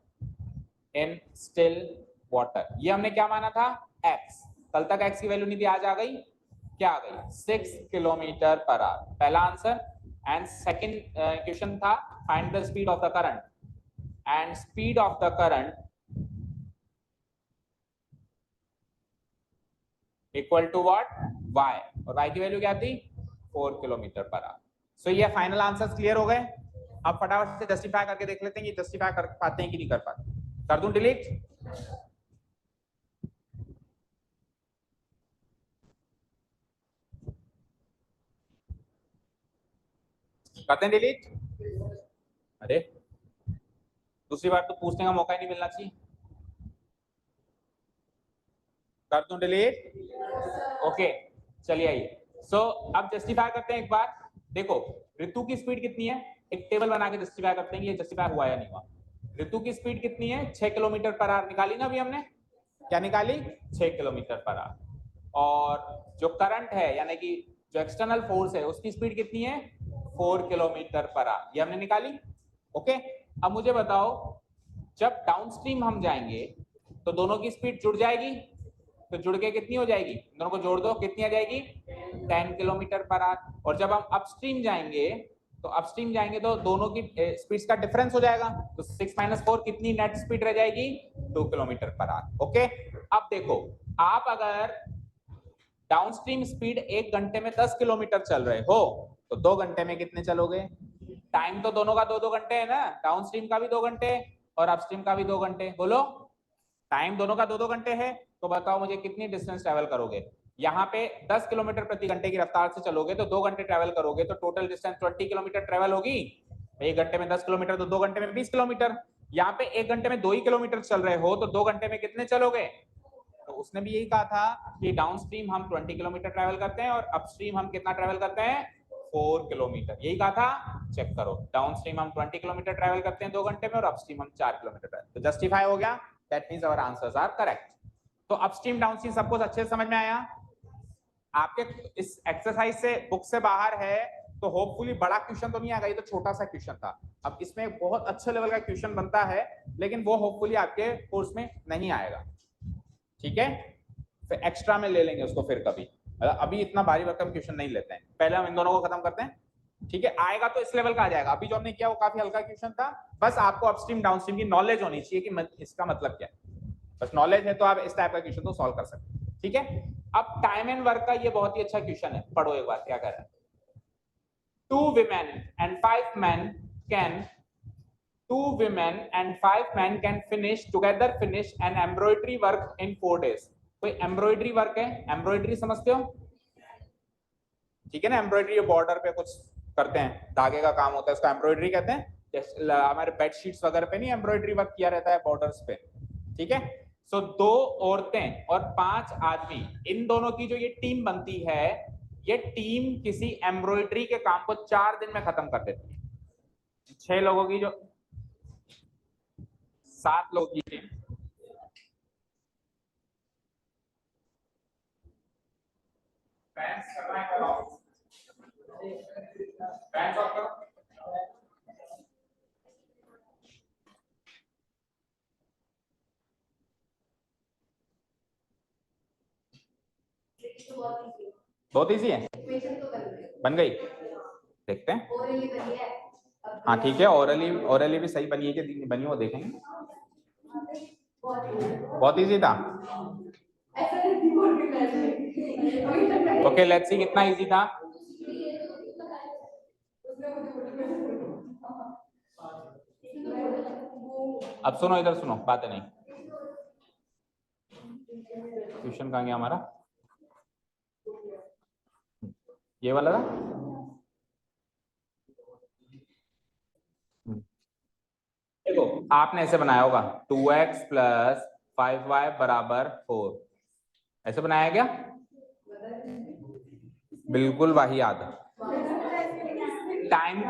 ये हमने क्या माना था? x। कल तक x की वैल्यू नहीं थी, आज आ गई, क्या आ गई? 6 किलोमीटर पर आवर, पहला आंसर। एंड सेकंड क्वेश्चन था find the speed of the current, and speed of the current equal to what? y, और y की वैल्यू क्या थी? 4 किलोमीटर पर आवर। सो ये फाइनल आंसर्स क्लियर हो गए। अब फटाफट से जस्टिफाई करके देख लेते हैं कि जस्टिफाई कर पाते हैं कि नहीं कर पाते। कर दूं डिलीट? करते हैं डिलीट? अरे दूसरी बार तो पूछने का मौका ही नहीं मिलना चाहिए। कर दूं डिलीट? ओके चलिए आइए। सो अब जस्टिफाई करते हैं एक बार। देखो ऋतु की स्पीड कितनी है, एक टेबल बना के जस्टिफाई करते हैं कि ये जस्टिफाई हुआ या नहीं हुआ। ऋतु की स्पीड कितनी है? 6 किलोमीटर पर आवर निकाली ना अभी हमने, क्या निकाली? 6 किलोमीटर पर आवर। और जो करंट है यानी कि जो एक्सटर्नल फोर्स है उसकी स्पीड कितनी है? 4 किलोमीटर पर आवर, ये हमने निकाली। ओके अब मुझे बताओ जब डाउनस्ट्रीम हम जाएंगे तो दोनों की स्पीड जुड़ जाएगी, तो जुड़ के कितनी हो जाएगी? दोनों को जोड़ दो, कितनी आ जाएगी? 10 किलोमीटर पर आवर। और जब हम अपस्ट्रीम जाएंगे तो दोनों की स्पीड्स का डिफरेंस हो जाएगा, तो 6 - 4 कितनी नेट स्पीड रह जाएगी? 2 किलोमीटर पर आवर। ओके अब देखो आप अगर डाउनस्ट्रीम स्पीड 1 घंटे में 10 किलोमीटर चल रहे हो तो 2 घंटे में कितने चलोगे? टाइम तो दोनों का 2-2 घंटे है ना, डाउनस्ट्रीम का भी 2 घंटे और अपस्ट्रीम का भी 2 घंटे। बोलो टाइम दोनों का 2-2 घंटे है, तो बताओ मुझे कितनी डिस्टेंस ट्रेवल करोगे? यहाँ पे 10 किलोमीटर प्रति घंटे की रफ्तार से चलोगे तो 2 घंटे ट्रेवल करोगे, तो टोटल डिस्टेंस 20 किलोमीटर ट्रेवल होगी। 1 घंटे में 10 किलोमीटर तो 2 घंटे में 20 किलोमीटर। यहाँ पे 1 घंटे में 2 ही किलोमीटर चल रहे हो तो 2 घंटे में कितने चलोगे? तो उसने भी यही कहा था कि डाउनस्ट्रीम हम 20 किलोमीटर ट्रेवल करते हैं और अपस्ट्रीम हम कितना ट्रेवल करते हैं? 4 किलोमीटर। यही कहा था, चेक करो डाउनस्ट्रीम हम 20 किलोमीटर ट्रेवल करते हैं 2 घंटे में और अपस्ट्रीम हम 4 किलोमीटर। तो जस्टिफाई हो गया, that means our answers are correct. तो अपस्ट्रीम डाउनस्ट्रीम सबको अच्छे से समझ में आया? आपके इस एक्सरसाइज से बुक से बाहर है तो होपफुली बड़ा क्वेश्चन तो नहीं आएगा, ये तो छोटा सा क्वेश्चन था। अब इसमें बहुत अच्छे लेवल का क्वेश्चन बनता है लेकिन वो होपफुली आपके कोर्स में नहीं आएगा। ठीक है फिर एक्स्ट्रा में ले लेंगे उसको फिर कभी। अभी इतना भारी भरकम क्वेश्चन नहीं लेते हैं, पहले हम इन दोनों को खत्म करते हैं, ठीक है। आएगा तो इस लेवल का आ जाएगा। अभी जो हमने किया वो काफी हल्का क्वेश्चन था, बस आपको अपस्ट्रीम डाउनस्ट्रीम की नॉलेज होनी चाहिए कि इसका मतलब क्या है। बस नॉलेज है तो आप इस टाइप का क्वेश्चन तो सॉल्व कर सकते हैं, ठीक है। अब टाइम एंड वर्क का ये बहुत ही अच्छा क्वेश्चन है, पढ़ो एक बार क्या कह रहा है। 2 women and 5 men can 2 women and 5 men can finish an embroidery work in 4 days। कोई एम्ब्रॉयडरी वर्क है, एम्ब्रॉयडरी समझते हो, ठीक है ना। एम्ब्रॉयडरी बॉर्डर पे कुछ करते हैं, धागे का काम होता है, उसको एम्ब्रॉयडरी कहते हैं। हमारे बेडशीट्स वगैरह पे नहीं एम्ब्रॉयडरी वर्क किया रहता है बॉर्डर्स पे, ठीक है। सो 2 औरतें और 5 आदमी, इन दोनों की जो ये टीम बनती है, ये टीम किसी एम्ब्रॉयडरी के काम को 4 दिन में खत्म कर देती है। 6 लोगों की जो 7 लोगों की टीम, फैंस करना है करो, फैंस ऑफ करो। बहुत इजी है, बन गई, देखते हैं। हाँ ठीक है, ओरली भी सही बनी है कि नहीं बनी वो देखेंगे। बहुत इजी था। ओके लेट्स सी कितना इजी था। अब सुनो, इधर सुनो, बातें नहीं। क्वेश्चन कहाँ गया हमारा, ये वाला था। देखो आपने ऐसे बनाया होगा 2x + 5y = 4, ऐसे बनाया क्या, बिल्कुल वही याद। टाइम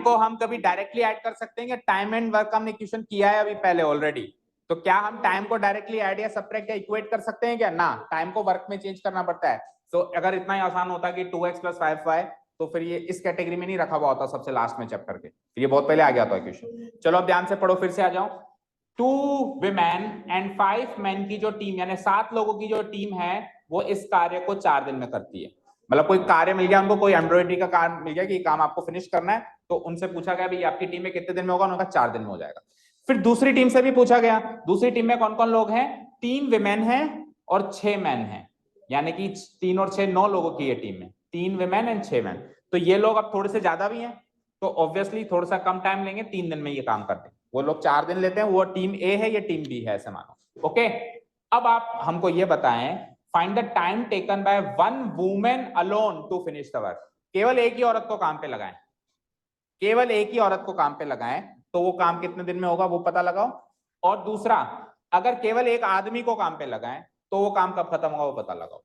को हम कभी डायरेक्टली ऐड कर सकते हैं, टाइम एंड वर्क हमने क्वेश्चन किया है अभी पहले ऑलरेडी, तो क्या हम टाइम को डायरेक्टली ऐड या सब्ट्रैक्ट या इक्वेट कर सकते हैं क्या, ना, टाइम को वर्क में चेंज करना पड़ता है। तो अगर इतना ही आसान होता कि 2x + 5y, तो फिर ये इस कैटेगरी में नहीं रखा हुआ होता सबसे लास्ट में चैप्टर के, ये बहुत पहले आ गया था क्वेश्चन। चलो अब ध्यान से पढ़ो, फिर से आ जाओ। 2 women and 5 men की जो टीम, यानी 7 लोगों की जो टीम है, वो इस कार्य को 4 दिन में करती है। मतलब कोई कार्य मिल गया उनको, कोई एम्ब्रॉयडरी का काम मिल गया कि काम आपको फिनिश करना है, तो उनसे पूछा गया भाई आपकी टीम में कितने दिन में होगा, उन्होंने कहा 4 दिन में हो जाएगा। फिर दूसरी टीम से भी पूछा गया, दूसरी टीम में कौन कौन लोग हैं, 3 विमेन हैं और 6 मैन हैं, यानी कि 3 और 6 9 लोगों की ये टीम है, 3 विमेन एंड 6 मैन। तो ये लोग अब थोड़े से ज्यादा भी हैं, तो ऑब्वियसली थोड़ा सा कम टाइम लेंगे, 3 दिन में ये काम करते हैं। वो लोग 4 दिन लेते हैं, वो टीम ए है, ये टीम बी है, ऐसे मानो। ओके, अब आप हमको ये बताएं, find the time taken by 1 women alone to finish the work. केवल एक ही औरत को काम पे लगाएं, केवल एक ही औरत को काम पे लगाएं, तो वो काम कितने दिन में होगा वो पता लगाओ। और दूसरा, अगर केवल एक आदमी को काम पे लगाएं तो वो काम कब खत्म होगा वो पता लगाओ।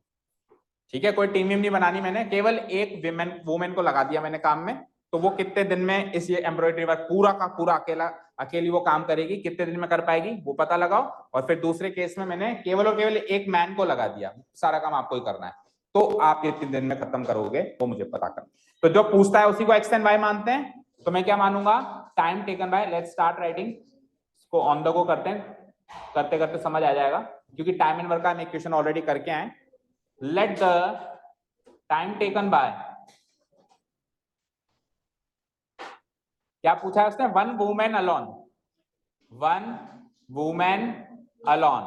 ठीक है, कोई टीम नहीं बनानी, मैंने केवल एक वुमेन को लगा दिया मैंने काम में, तो वो कितने दिन में इस ये एम्ब्रॉयडरी वर्क पूरा का पूरा अकेली वो काम करेगी, कितने दिन में कर पाएगी वो पता लगाओ। और फिर दूसरे केस में मैंने केवल और केवल एक मैन को लगा दिया, सारा काम आपको ही करना है, तो आप कितने दिन में खत्म करोगे वो मुझे पता करना। तो जो पूछता है उसी को एक्स एंड वाई मानते हैं, तो मैं क्या मानूंगा, time taken bye, let's start writing, इसको ऑन द गो करते हैं, करते करते समझ आ जाएगा, क्योंकि टाइम एंड वर्क का हम इक्वेशन ऑलरेडी करके आए। Late the time taken bye, क्या पूछा है उसने, 1 women alone, 1 women alone.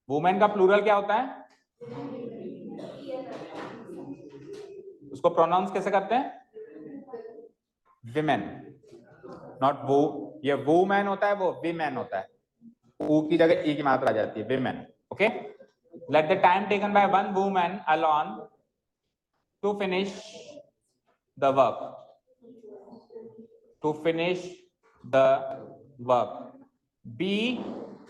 Women का प्लूरल क्या होता है, उसको प्रोनाउंस कैसे करते हैं, विमेन, नॉट वो, ये वुमेन होता है, वो विमेन होता है, ऊ की जगह ई की मात्रा आ जाती है, women. Okay, let the time taken by 1 women alone to finish the work, to finish the work be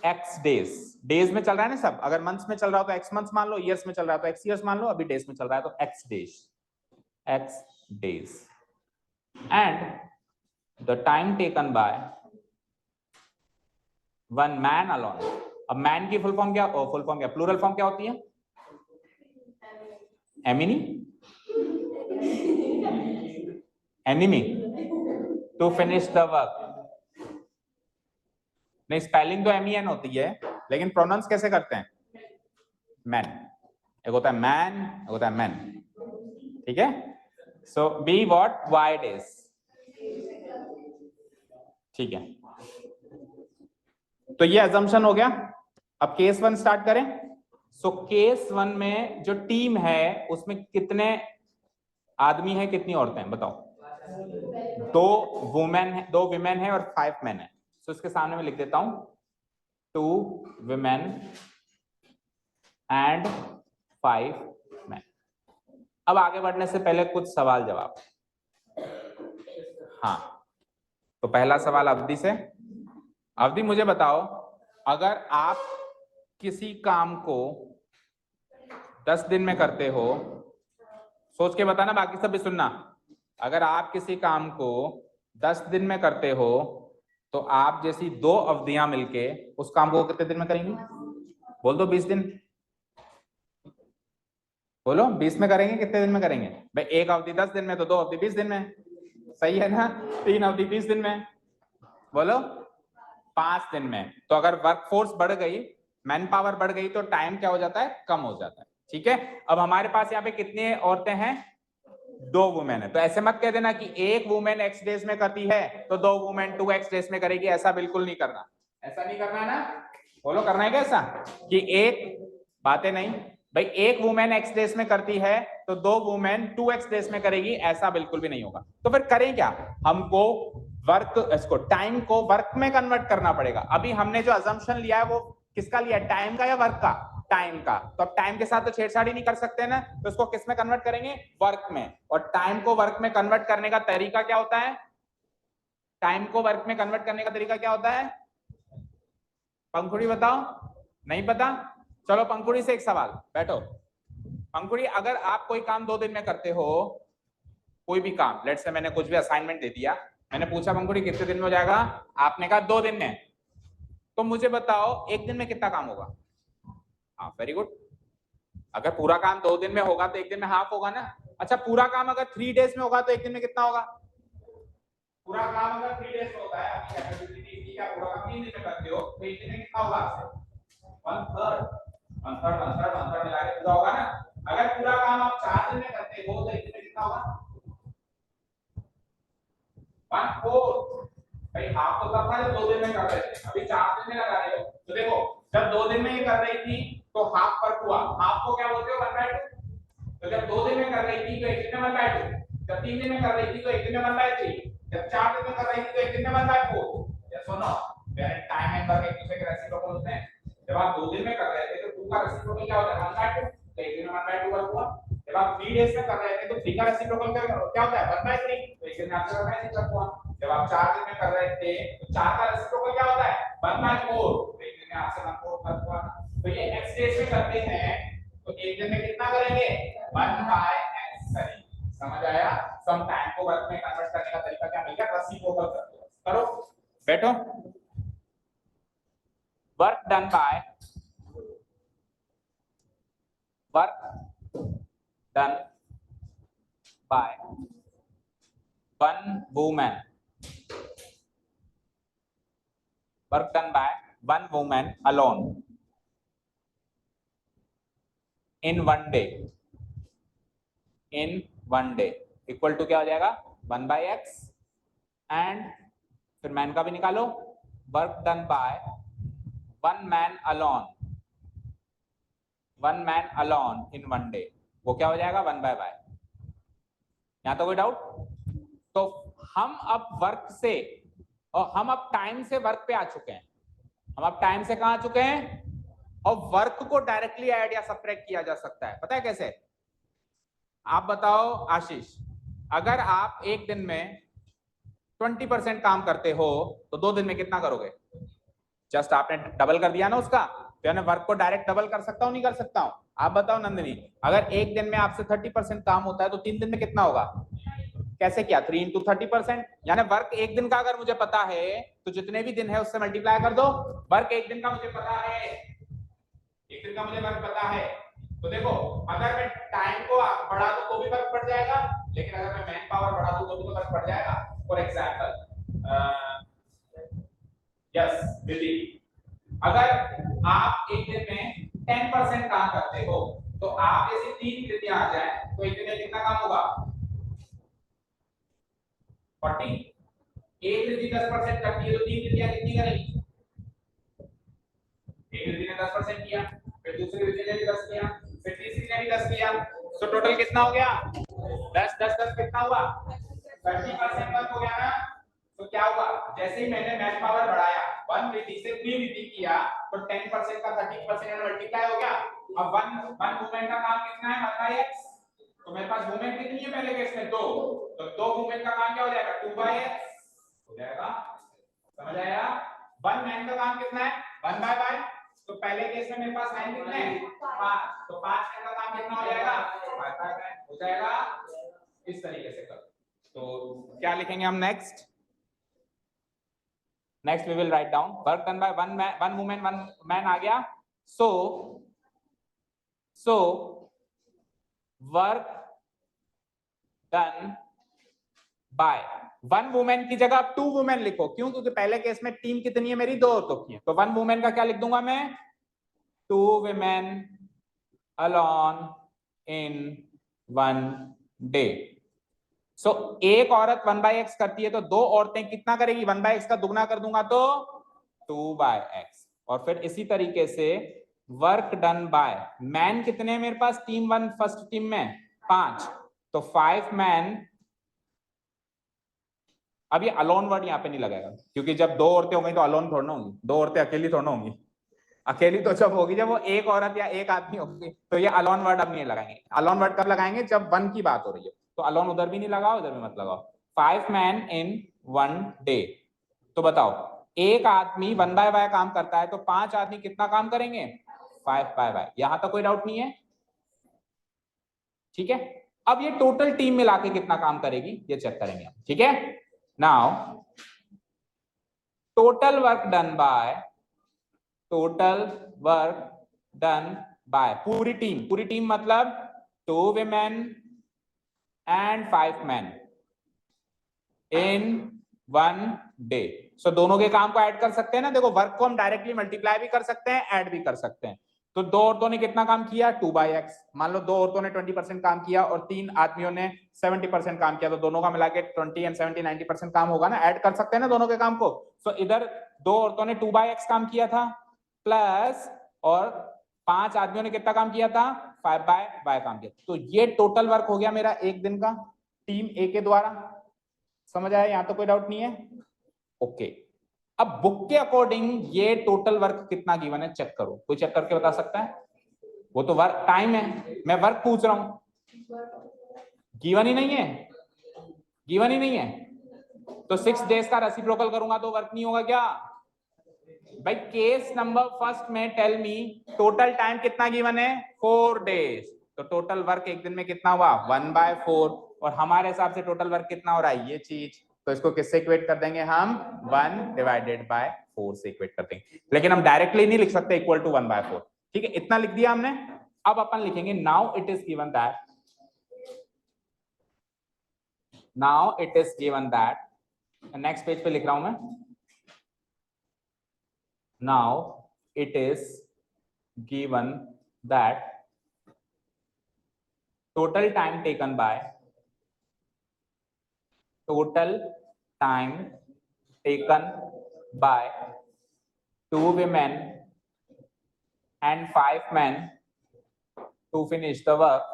x days, days में चल रहा है ना सब, अगर मंथ्स में चल रहा हो तो x मंथ्स मान लो, ईयर्स में चल रहा है तो x ईयर्स मान लो, अभी डेज में चल रहा है तो x days and the time taken by 1 man alone. अब मैन की फुल फॉर्म क्या, प्लूरल फॉर्म क्या होती है, एमिनी, enemy, to finish the work, नहीं स्पेलिंग तो MEN होती है, लेकिन प्रोनाउंस कैसे करते हैं? मैन। एक होता है मैन, एक होता है मैन, ठीक है। सो बी व्हाट? वाइड इज, ठीक है। तो ये अजम्पशन हो गया। अब केस 1 स्टार्ट करें। सो केस 1 में जो टीम है उसमें कितने आदमी हैं, कितनी औरतें हैं, बताओ? 2 वुमेन है, 2 विमेन है और 5 मैन है। सो इसके सामने मैं लिख देता हूं 2 विमेन एंड 5 मैन। अब आगे बढ़ने से पहले कुछ सवाल जवाब। हाँ, तो पहला सवाल अवधि से। अवधि मुझे बताओ, अगर आप किसी काम को 10 दिन में करते हो, सोच के बताना, बाकी सब भी सुनना। अगर आप किसी काम को 10 दिन में करते हो तो आप जैसी 2 अवधियां मिलके उस काम को कितने दिन में करेंगी? बोल दो 20 दिन। बोलो 20 में करेंगे, कितने दिन में करेंगे भाई? एक अवधि 10 दिन में तो 2 अवधि 20 दिन में, सही है ना? 3 अवधि 20 दिन में, बोलो 5 दिन में। तो अगर वर्कफोर्स बढ़ गई, मैन पावर बढ़ गई, तो टाइम क्या हो जाता है? कम हो जाता है, ठीक है। अब हमारे पास यहाँ पे कितनी औरतें हैं? 2 वुमेन है। तो ऐसे मत कह देना कि एक वुमेन एक्स डेज में करती है तो 2 वुमेन 2 एक्स डेज में करेगी, ऐसा बिल्कुल नहीं करना। ऐसा नहीं करना है ना? बोलो करना है क्या ऐसा कि एक बातें नहीं भाई, एक वुमेन एक्स डेज में करती है तो 2 वुमेन 2 एक्स डेज में करेगी, ऐसा बिल्कुल भी नहीं होगा। तो फिर करें क्या? हमको वर्क, इसको टाइम को वर्क में कन्वर्ट करना पड़ेगा। अभी हमने जो अजम्पशन लिया है वो किसका लिया? टाइम का या वर्क का? टाइम का। तो अब टाइम के साथ तो छेड़छाड़ी नहीं कर सकते ना, तो इसको किस में कन्वर्ट करेंगे? वर्क में। और टाइम को वर्क में कन्वर्ट करने का तरीका क्या होता है? टाइम को वर्क में कन्वर्ट करने का तरीका क्या होता है? पंखुड़ी बताओ। नहीं पता? चलो पंखुड़ी से एक सवाल, बैठो। पंखुड़ी, अगर आप कोई काम 2 दिन में करते हो, कोई भी काम, लेट्स से मैंने कुछ भी असाइनमेंट दे दिया, मैंने पूछा पंखुड़ी कितने दिन में हो जाएगा? आपने कहा 2 दिन में। तो मुझे बताओ एक दिन में कितना काम होगा? हाँ, वेरी गुड। अगर पूरा काम 2 दिन में होगा तो एक दिन में हाफ होगा ना। अच्छा, पूरा काम अगर 3 डेज में होगा तो एक दिन में कितना होगा? पूरा काम अगर 3 डेज में होता है, आपकी कैपेसिटी क्या, पूरा काम 3 दिन में करते हो तो एक दिन में कितना होगा आपसे? 1/3 मिला के पूरा होगा ना। अगर पूरा काम आप 4 दिन में करते हो तो एक दिन में कितना होगा? 1/4। भाई हाफ तो तब था जब 2 दिन में कर रहे थे, अभी 4 दिन में लगा रहे हो। तो देखो, जब 2 दिन में ये कर रही थी तो हाफ फर्क हुआ। हाफ को क्या बोलते हो? 1/2। तो जब 2 दिन में कर रही थी तो एक दिन में 1/2। जब 3 दिन में कर रही थी तो एक दिन में 1/3। जब 4 दिन में कर रही थी तो एक दिन में 1/4। यस और no? When time and work एक दूसरे के रेसिप्रोकल होते हैं। जब आप 2 दिन में कर रहे थे तो 2 का रेसिप्रोकल क्या होता है? 1/2। तो एक दिन में 1/2 वर्क हुआ। जब आप 3 डेज में कर रहे थे तो 3 का रेसिप्रोकल क्या होता है? 1/3। तो एक दिन में आपका 1/3 वर्क हुआ। जब आप 4 दिन में कर रहे थे तो 4 का रेसिप्रोकल क्या होता है? 1/4। तो एक दिन में आपसे 1/4 वर्क हुआ। तो ये एक्स डेज में करते हैं तो एक दिन में कितना करेंगे? 1/x करेंगे। समझ आया? सम टाइम को वर्क में कन्वर्ट करने का तरीका क्या मिल गया? रेसिप्रोकल करो। बैठो। Work done bye one woman, work done by one woman alone in one day equal to क्या हो जाएगा? 1/x एंड फिर मैन का भी निकालो। Work done by one man alone in one day, वो क्या हो जाएगा? 1/y। यहां तो कोई डाउट? तो हम अब वर्क से और हम अब टाइम से वर्क पे आ चुके हैं। हम अब टाइम से कहां आ चुके हैं? और वर्क को डायरेक्टली ऐड या सब्ट्रैक्ट किया जा सकता है। पता है कैसे? आप बताओ आशीष, अगर आप एक दिन में 20% काम करते हो तो 2 दिन में कितना करोगे? जस्ट आपने डबल कर दिया ना उसका, तो यानी वर्क को डायरेक्ट डबल कर सकता हूं, नहीं कर सकता हूं? आप बताओ नंदिनी, अगर एक दिन में आपसे 30% काम होता है तो 3 दिन में कितना होगा? कैसे किया? 3 × 30%। यानी वर्क एक दिन का अगर मुझे पता है तो जितने भी दिन है उससे मल्टीप्लाई कर दो। वर्क एक दिन का मुझे पता है, एक दिन का मुझे वर्क पता है, तो देखो अगर मैं टाइम को बढ़ा दूं तो भी वर्क बढ़ जाएगा, लेकिन अगर मैं मैन पावर बढ़ा दूं तो भी वर्क बढ़ जाएगा। फॉर एग्जांपल यस दीदी, अगर आप एक दिन में 10% काम करते हो, तो आप जैसे 3 कृतियां आ जाए तो एक दिन में कितना काम होगा? 40। एक कृति 10% करती है तो 3 कृतियां कितनी करेंगी? एक कृति ने 10% किया, फिर दूसरी कृति ने भी 10 किया, फिर तीसरी ने भी 10 किया, तो टोटल कितना हो गया? 10 10 10 कितना हुआ? 30% वर्क हो गया ना। तो क्या हुआ? जैसे ही मैंने मैन पावर बढ़ाया, 1 विधि से 3 विधि किया, तो 10% का 30% मल्टीप्लाई हो गया। अब वन मूवमेंट का काम कितना है? 1/x। तो मेरे पास मूवमेंट कितनी है पहले केस में? 2। तो 2 मूवमेंट का काम क्या हो जाएगा? 2/x हो जाएगा। समझ आया? 1 मैन का काम कितना है? 1/y। तो पहले केस में मेरे पास मैन कितने हैं? 5। तो 5 मैन का काम कितना हो जाएगा? 5/y हो जाएगा। इस तरीके से कर। तो क्या लिखेंगे हम next? Next we will write down work done by one women 1 man आ गया। So work done by 1 women की जगह आप 2 वुमेन लिखो। क्यों? क्योंकि पहले केस में टीम कितनी है मेरी? 2 औरतों की है। तो 1 वुमेन का क्या लिख दूंगा मैं? 2 women alone in 1 day। सो एक औरत 1/x करती है तो 2 औरतें कितना करेगी? 1/x का दुगना कर दूंगा तो 2/x। और फिर इसी तरीके से वर्क डन बाय मैन कितने हैं मेरे पास? टीम 1 फर्स्ट टीम में 5, तो 5 मैन। अब ये अलोन वर्ड यहाँ पे नहीं लगेगा, क्योंकि जब 2 औरतें हो गई तो अलोन थोड़ा ना होंगी। 2 औरतें अकेली थोड़ा ना होंगी। अकेली तो जब होगी जब वो एक औरत या एक आदमी होगी। तो ये अलोन वर्ड अब नहीं लगाएंगे। अलोन वर्ड कब लगाएंगे? जब 1 की बात हो रही है। तो अलोन उधर भी नहीं लगाओ, उधर भी मत लगाओ। 5 मैन इन 1 डे। तो बताओ, एक आदमी 1/y काम करता है तो 5 आदमी कितना काम करेंगे? 5/y। यहां तक कोई डाउट नहीं है? ठीक है। अब ये टोटल टीम मिला के कितना काम करेगी ये चेक करेंगे हम। ठीक है। Now total work done bye पूरी टीम मतलब 2 women and 5 men in 1 day। सो दोनों के काम को ऐड कर सकते हैं ना। देखो, वर्क को हम डायरेक्टली मल्टीप्लाई भी कर सकते हैं, ऐड भी कर सकते हैं। तो 2 औरतों ने कितना काम किया? 2/x। मान लो 2 औरतों ने 20% काम किया और 3 आदमियों ने 70% काम किया, तो दोनों का मिला के 20 and 70 90% काम होगा ना। ऐड कर सकते हैं ना दोनों के काम को। सो इधर 2 औरतों ने 2/x काम किया था प्लस, और 5 आदमियों ने कितना काम किया था? 5/y काम किया। तो ये टोटल वर्क हो गया मेरा एक दिन का टीम ए के द्वारा। समझ आया? यहां तो कोई डाउट नहीं है? ओके। अब बुक के अकॉर्डिंग ये टोटल वर्क कितना गिवन है चेक करो। कोई चेक करके बता सकता है? वो तो वर्क टाइम है, मैं वर्क पूछ रहा हूं। गिवन ही नहीं है, गिवन ही नहीं है। तो 6 डेज का रेसिप्रोकल करूंगा तो वर्क नहीं होगा क्या? भाई केस नंबर फर्स्ट में टेल मी टोटल टाइम कितना गिवन है? 4 डेज। तो टोटल वर्क एक दिन में कितना हुआ? 1/4। और हमारे हिसाब से टोटल वर्क कितना हो रहा है? ये चीज। तो इसको किससे इक्वेट कर देंगे हम? 1/4 से इक्वेट कर देंगे। लेकिन हम डायरेक्टली नहीं लिख सकते इक्वल टू 1/4। ठीक है, इतना लिख दिया हमने। अब अपन लिखेंगे now it is given that next page पे लिख रहा हूं मैं। Now it is given that total time taken by 2 women and 5 men to finish the work।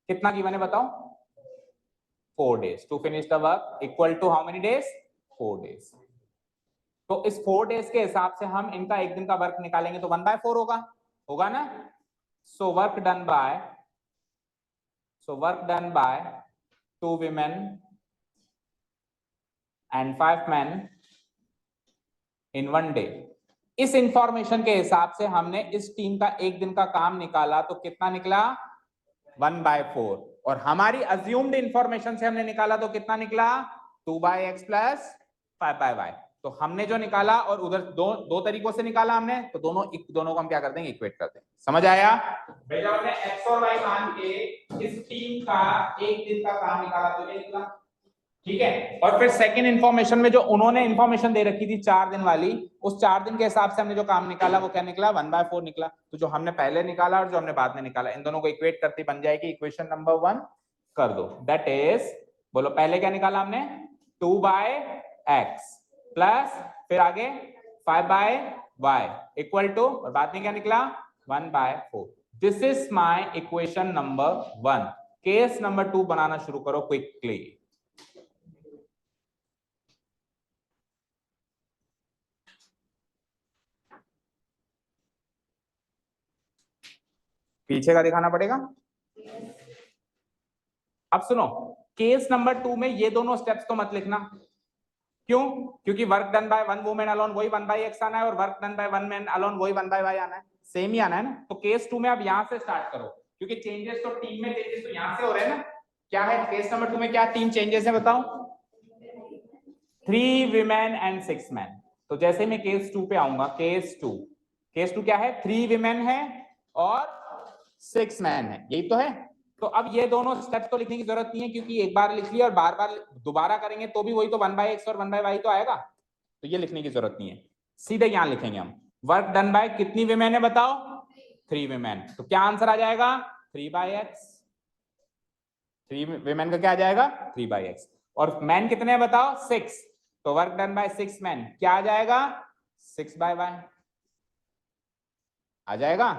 कितना गिवन है बताओ? 4 days to finish the work equal to how many days? 4 days। तो इस 4 डेज के हिसाब से हम इनका एक दिन का वर्क निकालेंगे तो 1/4 होगा ना। सो work done bye 2 women and 5 men in 1 day। इस इंफॉर्मेशन के हिसाब से हमने इस टीम का एक दिन का काम निकाला तो कितना निकला? 1/4। और हमारी अज्यूम्ड इंफॉर्मेशन से हमने निकाला तो कितना निकला? 2/x plus 5/y। तो हमने जो निकाला और उधर दो तरीकों से निकाला हमने, तो दोनों को हम क्या कर देंगे? इक्वेट कर देंगे। समझ आया? भाई जब हमने x और y मान के इस टीम का एक दिन का काम निकाला तो ये निकला। ठीक है। और फिर सेकंड इंफॉर्मेशन में जो उन्होंने इंफॉर्मेशन दे रखी थी 4 दिन वाली, उस 4 दिन के हिसाब से हमने जो काम निकाला वो क्या निकला, 1/4 निकला। तो जो हमने पहले निकाला और जो हमने बाद में निकाला, इन दोनों को इक्वेट करती बन जाएगी इक्वेशन नंबर 1 कर दो। दैट इज, बोलो पहले क्या निकाला हमने, 2/x प्लस फिर आगे 5/y इक्वल टू, और बाद में क्या निकला 1/4। This is my equation number 1। Case number 2 बनाना शुरू करो क्विकली। पीछे का दिखाना पड़ेगा। अब सुनो, केस नंबर 2 में ये दोनों स्टेप्स तो मत लिखना। क्यों? क्योंकि work done by one women alone वही 1/x आना है, और work done by one man alone वही 1/y आना है, सेम ही आना है ना। तो केस 2 में आप यहां से स्टार्ट करो, क्योंकि चेंजेस तो टीम में चेंजेस तो यहां से हो रहे हैं ना। क्या है केस नंबर 2 में, क्या 3 चेंजेस है बताओ? 3 विमेन एंड 6 मैन। तो जैसे मैं केस 2 पे आऊंगा, केस 2 क्या है, 3 विमेन है और 6 मैन है, यही तो है। तो अब ये दोनों स्टेप तो लिखने की जरूरत नहीं है, क्योंकि एक बार लिख लिया और बार बार दोबारा करेंगे तो भी वही तो 1/x और 1/y तो आएगा। तो ये लिखने की जरूरत नहीं है, सीधे यहां लिखेंगे हम। वर्क डन बाय कितनी विमेन है बताओ? 3 विमेन। तो क्या आंसर आ जाएगा? 3/x। 3 विमेन का क्या आ जाएगा? 3/x। और मैन कितने हैं बताओ? 6। तो वर्क डन बाय 6 मैन क्या आ जाएगा? 6/y आ जाएगा।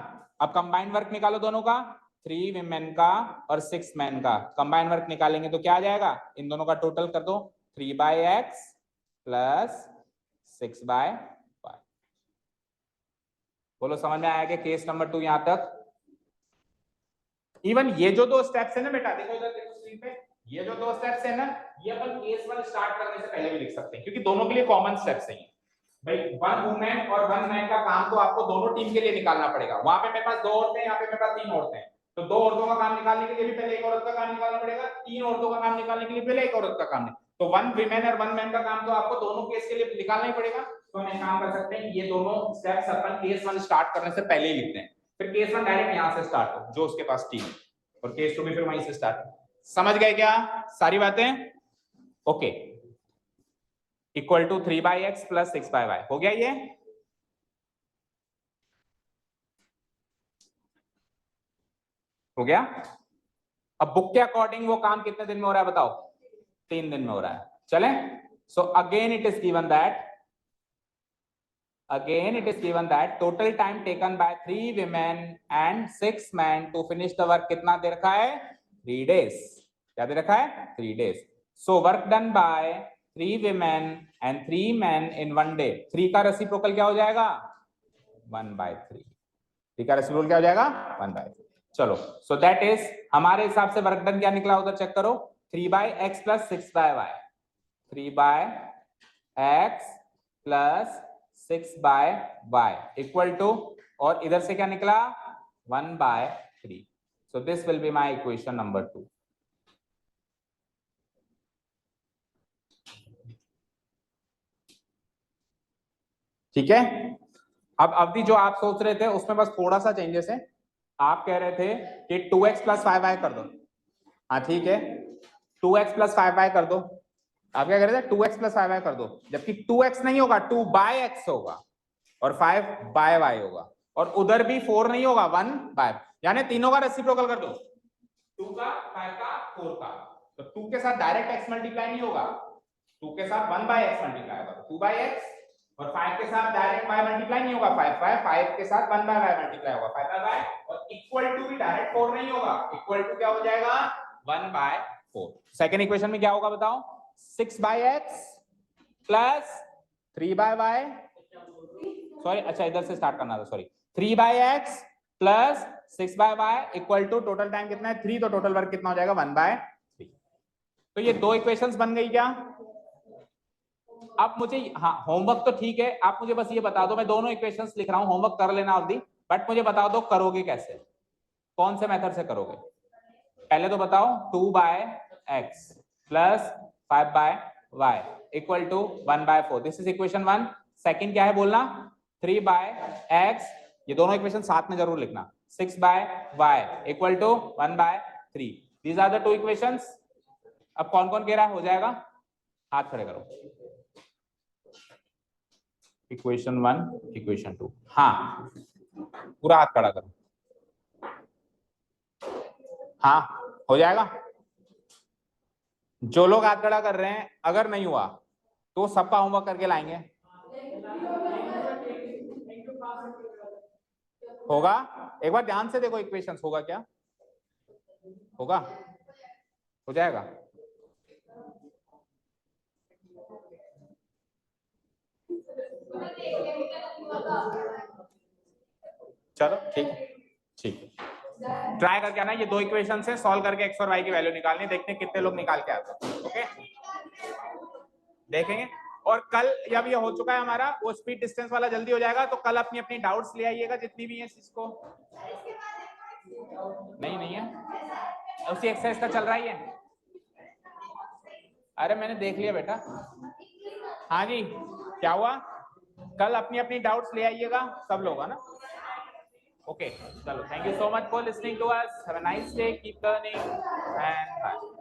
अब कंबाइंड वर्क निकालो दोनों का, 3 विमेन का और 6 मैन का कंबाइंड वर्क निकालेंगे तो क्या आ जाएगा? इन दोनों का टोटल कर दो, 3/x प्लस 6/y। बोलो समझ में आया क्या केस नंबर 2 यहां तक? इवन ये जो 2 स्टेप्स है ना बेटा, देखो इधर देखो स्क्रीन पे, ये जो 2 स्टेप्स है ना, ये अपन केस 1 स्टार्ट करने से पहले भी लिख सकते हैं, क्योंकि दोनों के लिए कॉमन स्टेप्स है। भाई 1 वुमेन और 1 मैन का काम तो आपको दोनों टीम के लिए निकालना पड़ेगा। वहां पे मेरे पास 2 औरतें हैं, यहाँ पे मेरे पास 3 औरतें हैं। तो 2 औरतों का काम निकालने के लिए भी पहले एक औरत का काम निकालना पड़ेगा, 3 औरतों का काम निकालने के लिए पहले एक औरत का काम। तो 1 विमेन और 1 मैन का काम तो आपको दोनों केस के लिए निकालना ही पड़ेगा। तो हम एक काम कर सकते हैं, ये दोनों स्टेप्स अपन केस 1 स्टार्ट करने से पहले ही लिखते हैं, फिर केस 1 डायरेक्ट यहां से स्टार्ट हो जो उसके पास टीम, और केस 2 भी फिर वहीं से स्टार्ट। समझ गए क्या सारी बातें? Okay. Equal to 3/x plus 6/y हो गया ये। हो गया। अब बुक के अकॉर्डिंग वो काम कितने दिन में हो रहा है बताओ? 3 दिन में हो रहा है। चले, so again it is given that, total time taken by 3 women and 6 men to finish the work कितना दे रखा है? 3 days। क्या दे रखा है? 3 days। so work done by 3 women and 3 men in 1 day। 3 का रेसिप्रोकल क्या हो जाएगा? 1/3। 3 का रेसिप्रोकल क्या हो जाएगा? 1/3। चलो, सो दैट इज, हमारे हिसाब से वर्क डन क्या निकला उधर चेक करो, 3/x plus 6/y। 3/x plus 6/y equal to, और इधर से क्या निकला? 1/3। So this will be my equation number 2। ठीक है। अब अवधि जो आप सोच रहे थे उसमें बस थोड़ा सा चेंजेस है। आप कह रहे थे कि 2x प्लस 5y कर दो। हाँ ठीक है, 2x प्लस 5y कर दो। आप क्या कह रहे थे? 2x प्लस 5y कर दो, जबकि 2x नहीं होगा, 2/x होगा, और 5/y होगा, और उधर भी 4 नहीं होगा, 1/, यानी तीनों का रेसिप्रोकल कर दो, 2 का, 5 का, 4 का। तो 2 के साथ डायरेक्ट x मल्टीप्लाई नहीं होगा, 2 के साथ 1/x मल्टीप्लाई होगा, 2/x, और 5 के साथ डायरेक्ट y मल्टीप्लाई नहीं होगा, 5 के साथ 1/y मल्टीप्लाई होगा, 5/y, और इक्वल टू भी डायरेक्ट 4 नहीं होगा, इक्वल टू क्या हो जाएगा? 1/4। सेकंड इक्वेशन में क्या होगा बताओ? 6/x प्लस 3/y, सॉरी अच्छा इधर से स्टार्ट करना था, sorry, 3/x plus 6/y equal to, total time कितना है? 3, तो टोटल वर्क कितना हो जाएगा? 1/3। तो ये 2 इक्वेशंस बन गई क्या? अब मुझे, हाँ होमवर्क तो ठीक है, आप मुझे बस ये बता दो, मैं दोनों इक्वेशंस लिख रहा हूं, होमवर्क कर लेना अवधि, बट मुझे बता दो करोगे कैसे, कौन से मेथड से करोगे? पहले तो बताओ, 2/x plus 5/y equal to 1/4, this is equation 1। Second क्या है बोलना? 3/x, ये दोनों इक्वेशन साथ में जरूर लिखना, 6/y equal to 1/3। These are the 2 equations. अब कौन कौन कह रहा है हो जाएगा? हाथ खड़े करो। इक्वेशन 1, इक्वेशन 2, हाँ पूरा हाथ खड़ा करो। हाँ हो जाएगा। जो लोग हाथ खड़ा कर रहे हैं, अगर नहीं हुआ तो सबका होमवर्क करके लाएंगे। होगा, एक बार ध्यान से देखो इक्वेशंस, होगा क्या? होगा, हो जाएगा। चलो ठीक है, ठीक है, ट्राई करके आना। ये दो इक्वेशन से सॉल्व करके एक्स और वाई की वैल्यू निकालनी, देखते हैं कितने लोग निकाल के आते हैं। ओके, देखेंगे। और कल जब ये हो चुका है हमारा, वो स्पीड डिस्टेंस वाला जल्दी हो जाएगा, तो कल अपनी अपनी डाउट्स ले आइएगा जितनी भी है इसको। नहीं है, उसी एक्सरसाइज का चल रहा ही है। अरे मैंने देख लिया बेटा। हाँ जी, क्या हुआ? कल अपनी अपनी डाउट्स ले आइएगा सब लोग, है ना? ओके, चलो, thank you so much for listening to us, have a nice day, keep learning and bye.